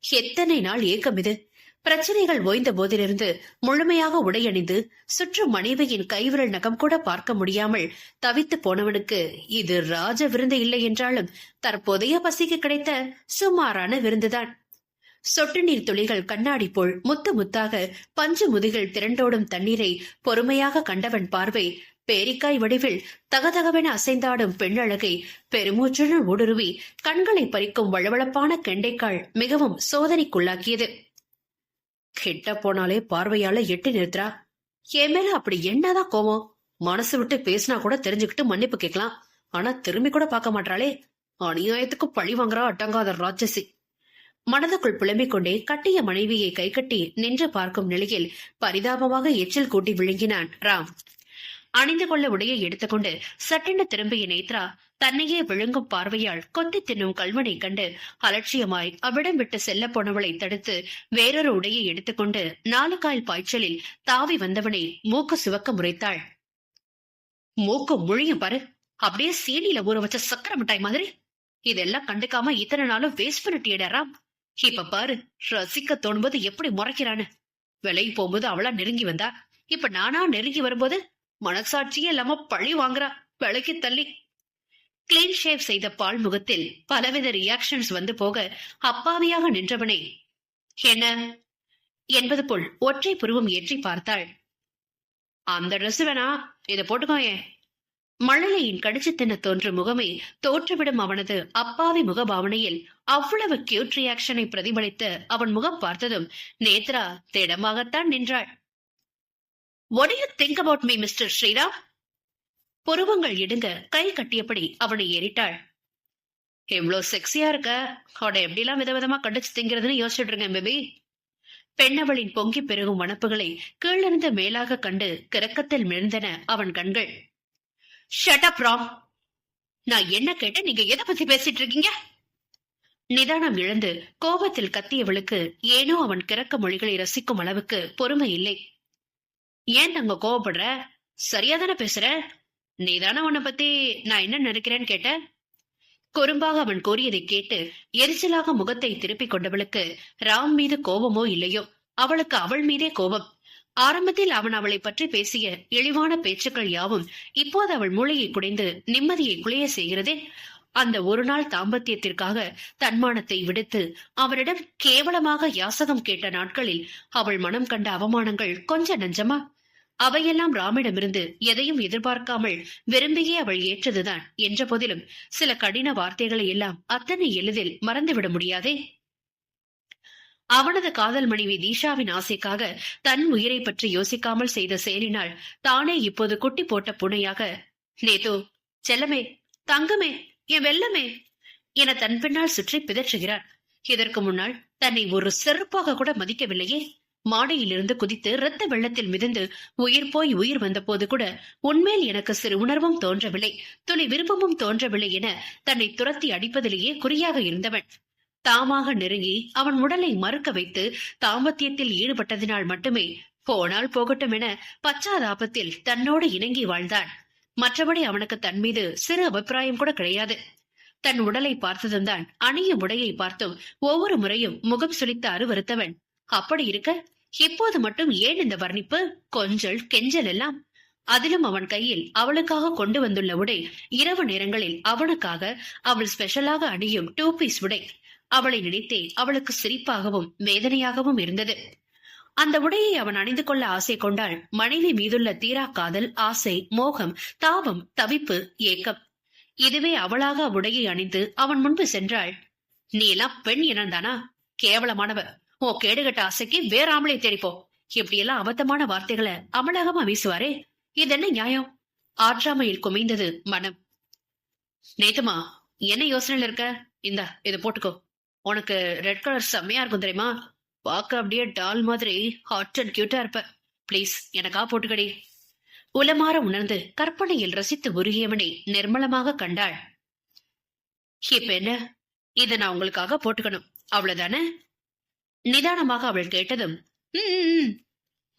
எத்தனை நாள் ஏக்கம் இது! பிரச்சனைகள் ஓய்ந்த போதிலிருந்து முழுமையாக உடையணிந்து சுற்றும் மனைவியின் கைவிரல் நகம் கூட பார்க்க முடியாமல் தவித்து போனவனுக்கு இது ராஜ விருந்து இல்லை என்றாலும் தற்போதைய பசிக்கு கிடைத்த சுமாரான விருந்துதான். சொட்டு நீர் துளிகள் கண்ணாடி போல் முத்து முத்தாக பஞ்சு முதுகில் திரண்டோடும் தண்ணீரை பொறுமையாக கண்டவன் பார்வை பேரிக்காய் வடிவில் தகதகவென அசைந்தாடும் பெண்ணழகை பெருமூச்சுடன் ஊடுருவி கண்களை பறிக்கும் வளவளப்பான கெண்டைக்கால் மிகவும் சோதனைக்குள்ளாக்கியது. கிட்ட போனாலே பார்வையால எட்டி நிறுத்துறா. என் மேல அப்படி என்னதான் கோவம்? மனசு விட்டு பேசினா கூட தெரிஞ்சுக்கிட்டு மன்னிப்பு கேட்கலாம். ஆனா திரும்பி கூட பார்க்க மாட்டாளே. அநியாயத்துக்கு பழி வாங்குறா அட்டங்காத ராட்சசி. மனதுக்குள் புலம்பிக் கொண்டே கட்டிய மனைவியை கை கட்டி நின்று பார்க்கும் நிலையில் பரிதாபமாக எச்சில் கூட்டி விழுங்கினான் ராம். அணிந்து கொள்ள உடையை எடுத்துக்கொண்டு சட்டென திரும்பிய நேத்ரா தன்னையே விழுங்கும் பார்வையால் கொத்தி தின்னும் கல்வனை கண்டு அலட்சியமாய் அவ்விடம் விட்டு செல்ல போனவளை தடுத்து வேறொரு உடையை எடுத்துக்கொண்டு 4 கால் பாய்ச்சலில் தாவி வந்தவனை மூக்கு சிவக்க முறைத்தாள். மூக்கு முழியும் பாரு, அப்படியே சீனியில ஊற வச்ச சக்கரை மிட்டாய் மாதிரி. இதெல்லாம் கண்டுக்காம இத்தனை நாளும் வேஸ்ட் பண்ணிட்டியடா ராம். இப்ப பாரு, ரசிக்க தோணும்போது எப்படி முறைக்கிறான்னு. விலகி போகும்போது அவளா நெருங்கி வந்தா, இப்ப நானா நெருங்கி வரும்போது மனசாட்சியே இல்லாம பழி வாங்குறா. விலைக்கு தள்ளி கிளீன் ஷேவ் செய்த பால் முகத்தில் பலவித ரியாக்ஷன்ஸ் வந்து போக அப்பாவியாக நின்றவனை என்ன என்பது போல் ஒற்றை புருவம் ஏற்றி பார்த்தாள். அந்த ட்ரெஸ் வேணா, இதை போட்டுக்கோயே. மழலையின் கடிச்சு தின்ன தோன்றும் முகமே தோற்றுவிடும் அவனது அப்பாவி முகபாவனையில் அவ்வளவு கியூட் ரியாக்ஷனை பிரதிபலித்த அவன் முகம் பார்த்ததும் நேத்ரா திடமாகத்தான் நின்றாள். What do you think about me, Mr. Sriram? புருவங்கள் இடுங்க கை கட்டியபடி அவனை ஏறிட்டாள். எவ்வளோ செக்ஸியா இருக்க, அவட எப்படிலாம் விதவிதமா கடிச்சு திங்கிறதுன்னு யோசிச்சுட்டு இருக்கேன் பேபி. பெண்ணவளின் பொங்கி பெருகும் வனப்புகளை கீழிருந்து மேலாக கண்டு கிறக்கத்தில் மிழ்ந்தன அவன் கண்கள். Shut up Ram. நான் என்ன கேட்ட, நீங்க எதை பத்தி பேசிட்டு இருக்கீங்க? நிதானம் இழந்து கோபத்தில் கத்தியவளுக்கு ஏனோ அவன் கிறக்க மொழிகளை ரசிக்கும் அளவுக்கு பொறுமை இல்லை. ஏன் தங்க கோவப்படுற? சரியாதானே பேசுற? நீதானே உன்னை பத்தி நான் என்ன நினைக்கிறேன்னு கேட்ட. குறும்பாக அவன் கூறியதை கேட்டு எரிச்சலாக முகத்தை திருப்பிக் கொண்டவளுக்கு ராம் மீது கோபமோ இல்லையோ, அவளுக்கு அவள் மீதே கோபம். ஆரம்பத்தில் அவன் அவளை பற்றி பேசிய இழிவான பேச்சுக்கள் யாவும் இப்போது அவள் மூளையை குடைந்து நிம்மதியை குலைய செய்கிறதே. அந்த ஒரு நாள் தாம்பத்தியத்திற்காக தன்மானத்தை விடுத்து அவரிடம் கேவலமாக யாசகம் கேட்ட நாட்களில் அவள் மனம் கண்ட அவமானங்கள் கொஞ்ச நஞ்சமா? அவையெல்லாம் ராமிடமிருந்து எதையும் எதிர்பார்க்காமல் விரும்பியே அவள் ஏற்றதுதான் என்ற போதிலும் சில கடின வார்த்தைகளை எல்லாம் அத்தனை எளிதில் மறந்துவிட முடியாதே. அவனது காதல் மனைவி தீஷாவின் ஆசைக்காக தன் உயிரை பற்றி யோசிக்காமல் செய்த செயலினால் தானே இப்போது குட்டி போட்ட பூனையாக நேதோ, செல்லமே, தங்கமே, என் வெல்லமே என தன் பின்னால் சுற்றி பிதற்றுகிறார். இதற்கு முன்னால் தன்னை ஒரு செருப்பாக கூட மதிக்கவில்லையே. மாடையிலிருந்து குதித்து இரத்த வெள்ளத்தில் மிதந்து உயிர் போய் உயிர் வந்த போது கூட உன்மேல் எனக்கு சிறு உணர்வும் தோன்றவில்லை, துளி விருப்பமும் தோன்றவில்லை என தன்னை துரத்தி அடிப்பதிலேயே குறியாக இருந்தவன் தாமாக நெருங்கி அவன் உடலை மறுக்க வைத்து தாம்பத்தியத்தில் ஈடுபட்டதினால் மட்டுமே போனால் போகட்டும் என பச்சாதாபத்தில் தன்னோடு இணங்கி வாழ்ந்தான். மற்றபடி அவனுக்கு தன் மீது சிறு அபிப்பிராயம் கூட கிடையாது. தன் உடலை பார்த்ததும் தான் அணியும் உடையை பார்த்தும் ஒவ்வொரு முறையும் முகம் சுளித்து அருவருத்தவன், அப்படி இருக்க இப்போது மட்டும் ஏன் இந்த வர்ணிப்பு, கொஞ்சல், கெஞ்சல் எல்லாம்? அதிலும் அவன் கையில் அவளுக்காக கொண்டு வந்துள்ள உடை இரவு நேரங்களில் அவனுக்காக அவள் ஸ்பெஷலாக அணியும் 2 பீஸ் உடை. அவளை நினைத்தே அவளுக்கு சிரிப்பாகவும் வேதனையாகவும் இருந்தது. அந்த உடையை அவன் அணிந்து கொள்ள ஆசை கொண்டாள். மனைவி மீதுள்ள தீரா காதல், ஆசை, மோகம், தாபம், தவிப்பு, ஏக்கம். இதுவே அவளாக அவ்வுடையை அணிந்து அவன் முன்பு சென்றாள். நீ எல்லாம் பெண் இனந்தானா? கேவலமானவ. ஓ கேடுகட்ட ஆசைக்கு வேற ஆம்பளை தேடிப்போ. இப்படியெல்லாம் அபத்தமான வார்த்தைகளை அமலாகமா வீசுவாரே, இது என்ன நியாயம்? ஆற்றாமையில் குமைந்தது மனம். நேத்துமா, என்ன யோசனையில இருக்க? இந்தா இதை போட்டுக்கோ. உனக்கு ரெட் கலர் செம்மையா இருக்கும் தெரியுமா? பார்க்க அப்படியே டால் மாதிரி ஹாட் அண்ட் கியூட்டா இருப்ப. பிளீஸ் எனக்கா போட்டுக்கடி. உலமாற உணர்ந்து கற்பனையில் ரசித்து உருகியவனை நிர்மலமாக கண்டாள். இப்ப என்ன, இதை நான் உங்களுக்காக போட்டுக்கணும் அவ்வளவுதானே? நிதானமாக அவள் கேட்டதும்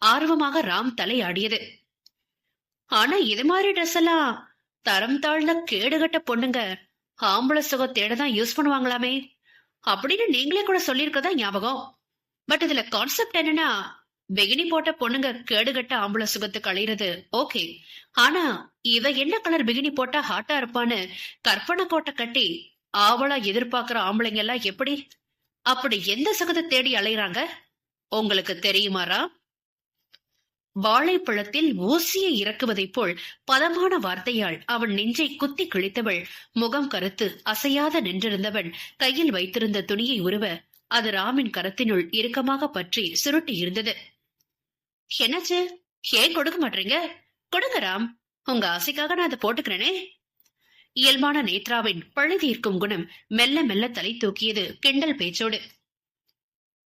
ஆர்வமாக ராம் தலையாடியது. ஆனா இது மாதிரி ட்ரெஸ் எல்லாம் தரம் தாழ்ந்த கேடுகட்ட பொண்ணுங்க ஆம்பளை சுகம் தேடதான் யூஸ் பண்ணுவாங்களாமே அப்படின்னு நீங்களே கூட சொல்லியிருக்கதா ஞாபகம். பட் இதுல கான்செப்ட் என்னன்னா, பெகினி போட்ட பொண்ணுங்க கேடுகட்ட ஆம்பளை சுகத்துக்கு அலையிறது ஓகே, ஆனா இவ என்ன கலர் பிகினி போட்டா ஹாட்டா இருப்பான்னு கற்பனை கோட்டை கட்டி ஆவலா எதிர்பார்க்கிற ஆம்பளைங்க எல்லாம் எப்படி அப்படி எந்த சுகத்தை தேடி அலையிறாங்க உங்களுக்கு தெரியுமாரா? வாழைப்பழத்தில் ஊசியை இறக்குவதைப் போல் பதமான வார்த்தையால் அவன் நெஞ்சை குத்தி கிழித்தவள். முகம் கருத்து அசையாத நின்றிருந்தவன் கையில் வைத்திருந்த துணியை உருவ அது ராமின் கரத்தினுள் இறுக்கமாக பற்றி சுருட்டி இருந்தது. என்னாச்சு? ஏன் கொடுக்க மாட்டீங்க? கொடுங்க ராம், உங்க ஆசைக்காக நான் அதை போட்டுக்கிறேனே. இயல்பான நேத்ராவின் பழி தீர்க்கும் குணம் மெல்ல மெல்ல தலை தூக்கியது கிண்டல் பேச்சோடு.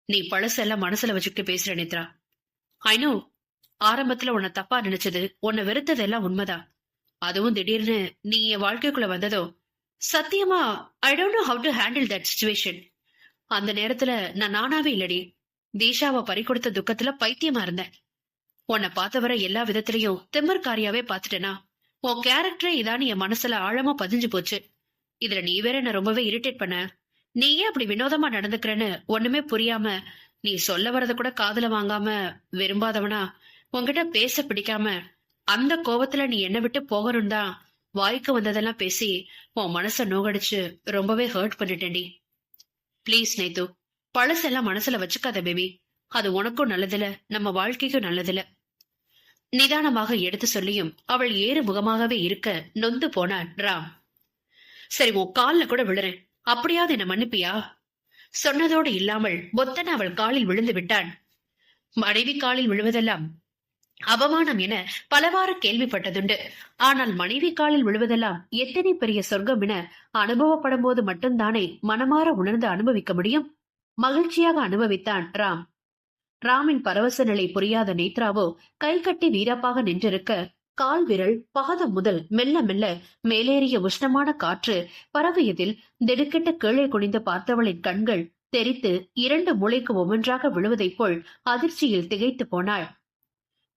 நீ பழசெல்லாம் மனசுல வச்சுக்கிட்டு பேசுற நேத்ரா. ஐ நோ, ஆரம்பத்துல உன்னை தப்பா நினைச்சது, உன்னை வெறுத்ததெல்லாம் உண்மைதான். அதுவும் திடீர்னு நீ என் வாழ்க்கைக்குள்ள வந்ததோ சத்தியமா I don't know how to handle that situation. அந்த நேரத்துல நான் நானாவே இல்லடி, தீஷாவை பறிகொடுத்த துக்கத்துல பைத்தியமா இருந்தேன். உன்னை பார்த்தவரை எல்லா விதத்திலையும் திம்மர்காரியாவே பாத்துட்டேனா? உன் கேரக்டரே இதான்னு என் மனசுல ஆழமா பதிஞ்சு போச்சு. இதுல நீ வேற என்ன ரொம்பவே இரிட்டேட் பண்ண. நீ ஏன் அப்படி வினோதமா நடந்துக்கிறேன்னு ஒண்ணுமே புரியாம, நீ சொல்ல வரத கூட காதுல வாங்காம, விரும்பாதவனா உன்கிட்ட பேச பிடிக்காம, அந்த கோபத்துல நீ என்ன விட்டு போகணும் தான் வாய்க்கு வந்ததெல்லாம் பேசி உன் மனச நோகடிச்சு ரொம்பவே ஹர்ட் பண்ணிட்டேன்டி. பிளீஸ் நேத்து, பழசெல்லாம் மனசுல வச்சுக்காத பேபி. அது உனக்கும் நல்லதில்ல, நம்ம வாழ்க்கைக்கும் நல்லதில்ல. நிதானமாக எடுத்து சொல்லியும் அவள் ஏறு முகமாகவே இருக்க நொந்து போனான் ராம். சரி, உன் கால்ல கூட விழுறேன், அப்படியாவது என்ன மன்னிப்பியா? சொன்னதோடு இல்லாமல் பொத்தன அவள் காலில் விழுந்து விட்டான். மனைவி காலில் விழுவதெல்லாம் அவமானம் என பலவாறு கேள்விப்பட்டதுண்டு. ஆனால் மனைவி காலில் விழுவதெல்லாம் எத்தனை பெரிய சொர்க்கம் என அனுபவப்படும் போது மட்டும்தானே மனமாற உணர்ந்து அனுபவிக்க முடியும். மகிழ்ச்சியாக அனுபவித்தான் ராம். ராமின் பரவச நிலை புரியாத நேத்ராவோ கை கட்டி வீரப்பாக நின்றிருக்க, கால் விரல் பாதம் முதல் மெல்ல மெல்ல மேலேறிய உஷ்ணமான காற்று பரவியதில் திடுக்கிட்டு கீழே குனிந்து பார்த்தவளின் கண்கள் தெரித்து 2 மூளைக்கு ஒவ்வொன்றாக விழுவதைப் போல் அதிர்ச்சியில் திகைத்து போனாள்.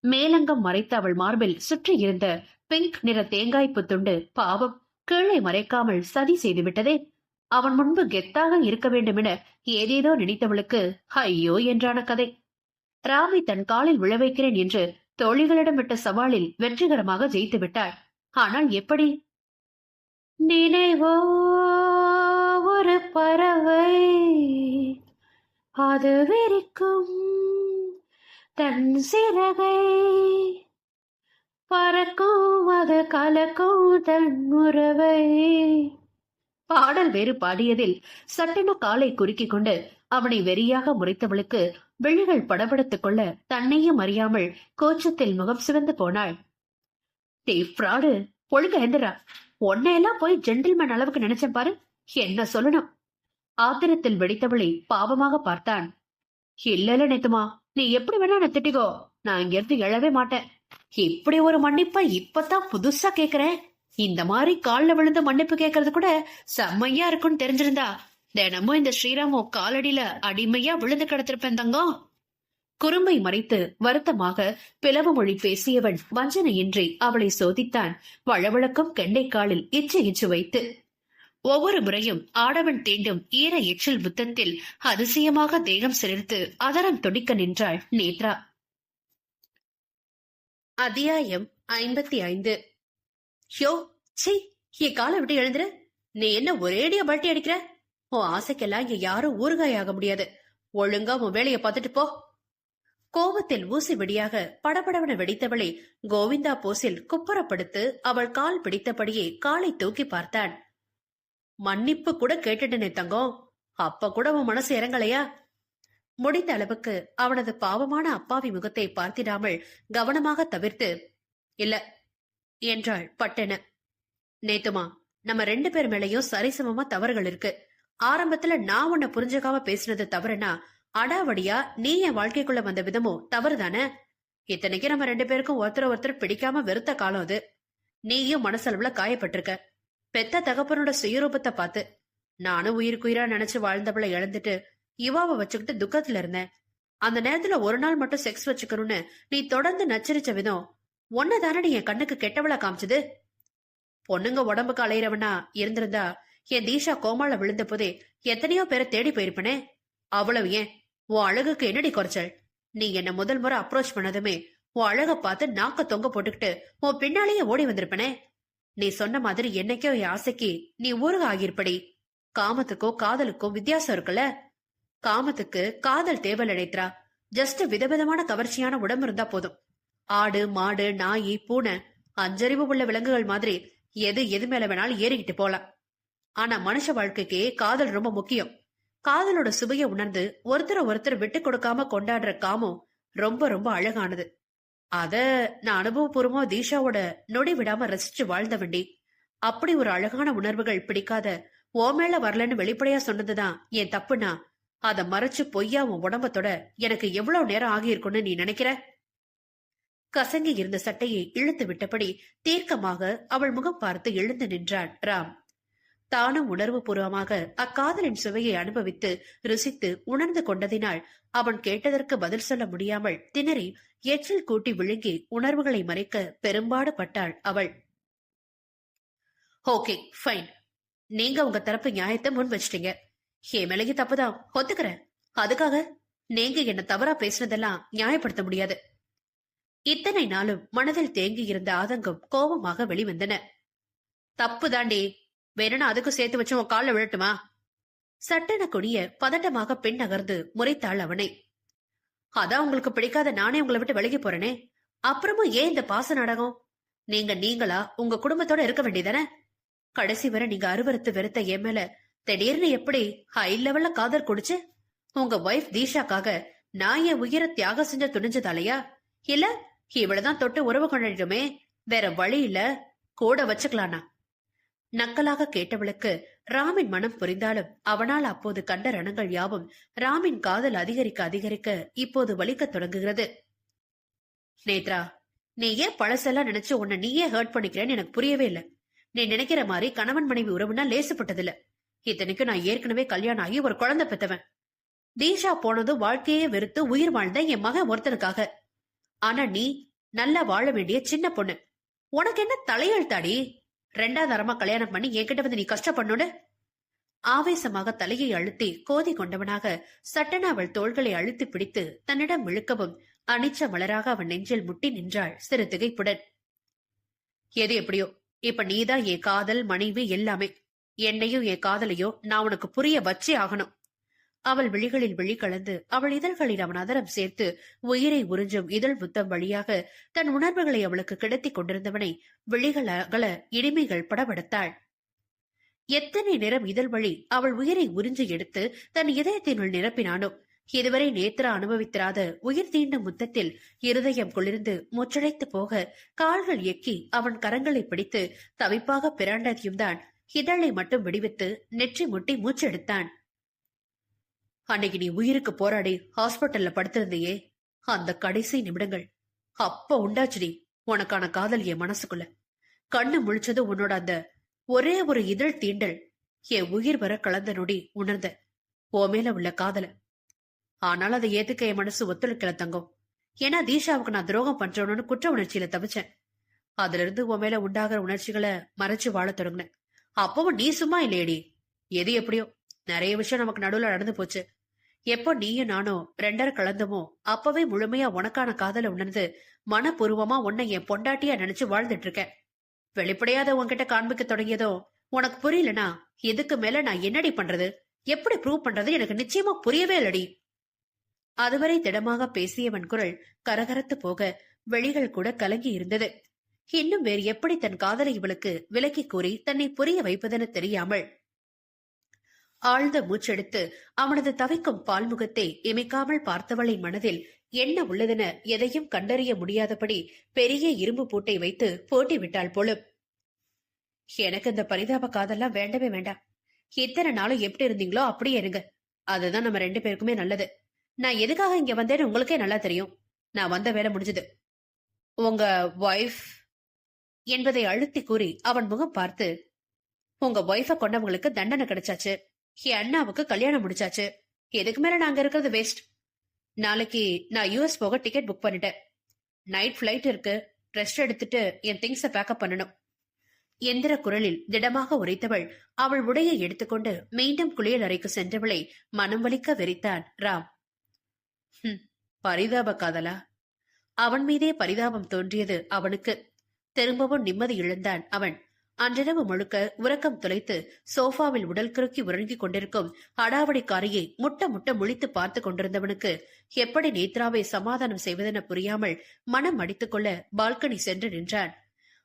மேலங்கம் மறைத்த அவள் மார்பில் சுற்றி இருந்த பிங்க் நிற தேங்காய்ப்பு துண்டு பாவம் கீழே மறைக்காமல் சதி செய்துவிட்டதே. அவன் முன்பு கெத்தாக இருக்க வேண்டுமென ஏதேதோ நினைத்தவளுக்கு ஐயோ என்றான கதை. ராமை தன் காலில் விழ வைக்கிறேன் என்று தோழிகளிடம் விட்ட சவாலில் வெற்றிகரமாக ஜெயித்து விட்டாள். ஆனால் எப்படி? நினைவோ ஒரு பறவை, அது விரிக்கும் தன் சிறகை, பறக்கும் அது கலக்கும் தன் உறவை. பாடல் வேறு பாடியதில் சட்டென காலை குறுக்கிக் கொண்டு அவனை வெறியாக முறைத்தவளுக்கு விழிகள் படபடத்துக் கொள்ள தன்னையும் அறியாமல் கோச்சத்தில் முகம் சிவந்து போனாள். ஃப்ராடு, ஒழுங்க எந்திரா. உன்னையெல்லாம் போய் ஜென்டில்மேன் அளவுக்கு நினைச்சேன் பாரு, என்ன சொல்லணும்? ஆத்திரத்தில் வெடித்தவளை பாவமாக பார்த்தான். இல்ல நேத்துமா, நீ எப்படி வேணா என்ன திட்டிக்கோ, நான் இங்கிருந்து எழவே மாட்டேன். இப்படி ஒரு மன்னிப்பா இப்பதான் புதுசா கேக்குறேன். இந்த மாதிரி கால்ல விழுந்து மன்னிப்பு கேட்கறது கூட செம்மையா இருக்குன்னு தெரிஞ்சிருந்தா தினமும் இந்த ஸ்ரீராமோ காலடியில அடிமையா விழுந்து கிடத்திருப்பேன் தங்கம். குறும்பை மறைத்து வருத்தமாக பிளவு மொழி பேசியவன் வஞ்சனையின்றி அவளை சோதித்தான். வளவளக்கும் கெண்டை காலில் இச்சு வைத்து. ஒவ்வொரு முறையும் ஆடவன் தீண்டும் ஈர எச்சில் புத்தத்தில் அதிசயமாக தேகம் சிலிர்த்து அதரம் துடிக்க நின்றாள் நேத்ரா. அத்தியாயம் 55. யோ சி, என் காலை விட்டு எழுந்துரு. நீ என்ன ஒரேடியா பல்ட்டி அடிக்கிற? உன் ஆசைக்கெல்லாம் இங்க யாரும் ஊறுகாயாக முடியாது. ஒழுங்கா உன் வேலைய பார்த்துட்டு போ. கோபத்தில் ஊசி வெடியாக படபடவன வெடித்தவளை கோவிந்தா போஸில் குப்புறப்படுத்து அவள் கால் பிடித்தபடியே காலை தூக்கி பார்த்தான். மன்னிப்பு கூட கேட்டுட்டனே தங்கம், அப்ப கூட உன் மனசு இறங்கலையா? முடிந்த அளவுக்கு அவனது பாவமான அப்பாவி முகத்தை பார்த்திடாமல் கவனமாக தவிர்த்து, இல்ல என்றாள் பட்டென. நேத்துமா, நம்ம 2 பேர் மேலையும் சரிசமமா தவறுகள் இருக்கு. ஆரம்பத்துல நான் உன்னை புரிஞ்சுக்காம பேசினது தவறுனா, அடாவடியா நீ என் வாழ்க்கைக்குள்ள வந்த விதமும் தவறுதானே? இத்தனைக்கு நம்ம 2 பேருக்கும் ஒருத்தர் பிடிக்காம வெறுத்த காலம் அது. நீயும் மனசளவுல காயப்பட்டிருக்க. பெத்த தகப்பனோட சுயரூபத்தை பார்த்து நானும் உயிருக்குயிரா நினைச்சு வாழ்ந்தவளை இழந்துட்டு இவாவை வச்சுக்கிட்டு துக்கத்துல இருந்தேன். அந்த நேரத்துல ஒரு நாள் மட்டும் செக்ஸ் வச்சுக்கணும்னு நீ தொடர்ந்து நச்சரிச்ச விதம் ஒன்னதானடி என் கண்ணுக்கு கெட்டவளா காமிச்சது. பொண்ணுங்க உடம்புக்கு அலையிறவனா இருந்திருந்தா என் தீஷா கோமால விழுந்த போதே எத்தனையோ பேரை தேடி போயிருப்பனே. அவ்வளவு ஏன், உன் அழகுக்கு என்னடி குறைச்சல்? நீ என்ன முதல் முறை அப்ரோச் பண்ணதுமே உன் அழக பார்த்து நாக்க தொங்க போட்டுக்கிட்டு உன் பின்னாலேயே ஓடி வந்திருப்பனே. நீ சொன்ன மாதிரி என்னைக்கோ என் ஆசைக்கு நீ ஊருக ஆகியிருப்படி. காமத்துக்கோ காதலுக்கோ வித்தியாசம் இருக்குல்ல. காமத்துக்கு காதல் தேவை நினைத்ரா. ஜஸ்ட் விதவிதமான கவர்ச்சியான உடம்பு இருந்தா போதும். ஆடு மாடு நாய் பூனை 5 அறிவு உள்ள விலங்குகள் மாதிரி எது மேல வேணாலும் ஏறிக்கிட்டு போலாம். ஆனா மனுஷ வாழ்க்கைக்கு காதல் ரொம்ப முக்கியம். காதலோட சுவைய உணர்ந்து ஒருத்தர் விட்டு கொடுக்காம கொண்டாடுற காமம் ரொம்ப ரொம்ப அழகானது. அத நான் அனுபவபூர்வமா தீஷாவோட நொடி விடாம ரசிச்சு வாழ்ந்த வேண்டி. அப்படி ஒரு அழகான உணர்வுகள் பிடிக்காத ஓ மேல வரலன்னு வெளிப்படையா சொன்னதுதான் என் தப்புனா, அத மறைச்சு பொய்யா உன் உடம்பத்தோட எனக்கு எவ்வளவு நேரம் ஆகியிருக்கும்னு நீ நினைக்கிற? கசங்கி இருந்த சட்டையை இழுத்து விட்டபடி தீர்க்கமாக அவள் முகம் பார்த்து எழுந்து நின்றான் ராம். தானும் உணர்வு பூர்வமாக அக்காதலின் சுவையை அனுபவித்து ருசித்து உணர்ந்து கொண்டதினால் அவன் கேட்டதற்கு பதில் சொல்ல முடியாமல் திணறி எச்சில் கூட்டி விழுங்கி உணர்வுகளை மறைக்க பெரும்பாடு பட்டாள் அவள். ஓகே ஃபைன், நீங்க உங்க தரப்பு நியாயத்தை முன் வச்சிட்டீங்க. என் மேலேயே தப்புதான் ஒத்துக்கிறேன். அதுக்காக நீங்க என்ன தவறா பேசினதெல்லாம் நியாயப்படுத்த முடியாது. இத்தனை நாளும் மனதில் தேங்கி இருந்த ஆதங்கம் கோபமாக வெளிவந்தன. தப்பு தாண்டி, வேணும்னா அதுக்கும் சேர்த்து வச்சு உன் கால விழட்டுமா? சட்டென கொடிய பதட்டமாக பெண் நகர்ந்து முறைத்தாள் அவனை. அதான் உங்களுக்கு பிடிக்காத நானே உங்களை விட்டு விலகி போறேனே, அப்புறமும் ஏன் இந்த பாச நாடகம்? நீங்களா உங்க குடும்பத்தோட இருக்க வேண்டியதானே? கடைசி வரை நீங்க அருவருத்து வெறுத்த என் மேல திடீர்னு எப்படி ஹை லெவல்ல காதல் குடிச்சு உங்க வைஃப் தீஷாக்காக நான் என் உயிரை தியாகம் செஞ்ச துணிஞ்சதாலையா? இல்ல இவ்வளவுதான் தொட்டு உறவு கொண்டிடுமே, வேற வழி இல்ல கூட வச்சுக்கலானா? நக்கலாக கேட்டவளுக்கு ராமின் மனம் புரிந்தாலும் அவனால் அப்போது கண்ட ரணங்கள் யாவும் ராமின் காதல் அதிகரிக்க அதிகரிக்க இப்போது வலிக்க தொடங்குகிறது. நேத்ரா, நீ ஏன் பழசெல்லாம் நினைச்சு உன்னை நீயே ஹர்ட் பண்ணிக்கிறேன்னு எனக்கு புரியவே இல்ல. நீ நினைக்கிற மாதிரி கணவன் மனைவி உறவுனா லேசுப்பட்டதில்ல. இத்தனைக்கும் நான் ஏற்கனவே கல்யாணம் ஆகி ஒரு குழந்தை பெத்தவன். தீஷா போனதும் வாழ்க்கையே வெறுத்து உயிர் வாழ்ந்த என் மகன் ஒருத்தனுக்காக. ஆனா நீ நல்லா வாழ வேண்டிய சின்ன பொண்ணு. உனக்கு என்ன தலையெழுத்தாடி? 2வது தரமா கல்யாணம் பண்ணி என்கிட்ட வந்து நீ கஷ்டப்படணும்னு? ஆவேசமாக தலையை அழுத்தி கோதி கொண்டவனாக சட்டன அவள் தோள்களை அழுத்தி பிடித்து தன்னிடம் இழுக்கவும் அனிச்ச மலராக அவன் நெஞ்சில் முட்டி நின்றாள் சிறு திகைப்புடன். எது எப்படியோ, இப்ப நீதான் என் காதல் மனைவி எல்லாமே. என்னையும் என் காதலையும் நான் உனக்கு புரிய வச்சே ஆகணும். அவள் விழிகளில் விழி கலந்து அவள் இதழ்களில் அவன் அதரம் சேர்த்து உயிரை உறிஞ்சும் இதழ் புத்தம் வழியாக தன் உணர்வுகளை அவளுக்கு கிடத்தி கொண்டிருந்தவனை விழிகள் அகல இனிமைகள் படபடுத்தாள். எத்தனை நேரம் இதழ் வழி அவள் உயிரை உறிஞ்சி எடுத்து தன் இதயத்தினுள் நிரப்பினானோ, இதுவரை நேத்ரா அனுபவித்திராத உயிர் தீண்டும் முத்தத்தில் இருதயம் குளிர்ந்து முச்சடைத்து போக கால்கள் எக்கி அவன் கரங்களை பிடித்து தவிப்பாக பிராண்டதையும் தான் இதழை மட்டும் விடுவித்து நெற்றி முட்டி மூச்செடுத்தான். அன்னைக்கு நீ உயிருக்கு போராடி ஹாஸ்பிட்டல்ல படுத்திருந்தையே, அந்த கடைசி நிமிடங்கள் அப்ப உண்டாச்சுடி உனக்கான காதல் என் மனசுக்குள்ள. கண்ணு முழிச்சது உன்னோட அந்த ஒரே ஒரு இதழ் தீண்டல் என் உயிர் வர கலந்த நொடி உணர்ந்த ஓ மேல உள்ள காதல. ஆனால் அதை ஏத்துக்க என் மனசு ஒத்துழைக்கல தங்கம். ஏன்னா தீஷாவுக்கு நான் துரோகம் பண்றோன்னு குற்ற உணர்ச்சியில தவிச்சேன். அதுல இருந்து உன் மேல உண்டாகிற உணர்ச்சிகளை மறைச்சு வாழ தொடங்கினேன். அப்பவும் நீ சும்மா இல்லையடி. எது எப்படியோ நிறைய விஷயம் நமக்கு நடுவுல நடந்து போச்சு. எப்போ நீயும் நானும் ரெண்டரை கலந்தமோ அப்பவே முழுமையா உனக்கான காதல உணர்ந்து மனப்பூர்வமா உன்னை என் பொண்டாட்டியா நினைச்சு வாழ்ந்துட்டு இருக்கேன். வெளிப்படையாத உன்கிட்ட காண்பிக்க தொடங்கியதும் உனக்கு புரியலனா இதுக்கு மேல நான் என்னடி பண்றது, எப்படி ப்ரூவ் பண்றது எனக்கு நிச்சயமா புரியவே இல்லடி. அதுவரை திடமாக பேசியவன் குரல் கரகரத்து போக வெளிகள் கூட கலங்கி இருந்தது. இன்னும் வேறு எப்படி தன் காதலை இவளுக்கு விலக்கி கூறி தன்னை புரிய வைப்பதென தெரியாமல் ஆழ்ந்த மூச்செடுத்து அவனது தவிக்கும் பால்முகத்தை இமைக்காமல் பார்த்தவளின் மனதில் என்ன உள்ளதென எதையும் கண்டறிய முடியாதபடி பெரிய இரும்பு பூட்டை வைத்து போட்டி விட்டாள் போலும். எனக்கு இந்த பரிதாப காதெல்லாம் வேண்டவே வேண்டாம். இத்தனை நாளும் எப்படி இருந்தீங்களோ அப்படியே இருங்க. அதுதான் நம்ம ரெண்டு பேருக்குமே நல்லது. நான் எதுக்காக இங்க வந்தேன்னு உங்களுக்கே நல்லா தெரியும். நான் வந்த வேலை முடிஞ்சது. உங்க ஒய்ஃப் என்பதை அழுத்தி கூறி அவன் முகம் பார்த்து, உங்க ஒய்ஃப கொண்டவங்களுக்கு தண்டனை கிடைச்சாச்சு. என் அண்ணாவுக்கு கல்யாணம் முடிச்சாச்சு. எதுக்கு மேல நாங்க இருக்கிறது வேஸ்ட். நாளைக்கு நான் யூஎஸ் போக டிக்கெட் புக் பண்ணிட்டேன். நைட் பிளைட் இருக்கு. ரெஸ்ட் எடுத்துட்டு என் திங்ஸ பேக்கப் பண்ணணும். எந்திர குரலில் திடமாக உரைத்தவள் அவள் உடையை எடுத்துக்கொண்டு மீண்டும் குளியல் அறைக்கு சென்றவளை மனம் வலிக்க வெறித்தான் ராம். பரிதாப காதலா? அவன் மீதே பரிதாபம் தோன்றியது அவனுக்கு. திரும்பவும் நிம்மதி இழந்தான் அவன். அன்றிரவு முழுக்க உறக்கம் தொலைத்து சோஃபாவில் உடல் குறுக்கி உறங்கிக் கொண்டிருக்கும் அடாவடிக்காரியை முட்ட முட்ட முழித்து பார்த்து கொண்டிருந்தவனுக்கு எப்படி நேத்ராவை சமாதானம் செய்வதென புரியாமல் மனம் அடித்துக் கொள்ள பால்கனி சென்று நின்றான்.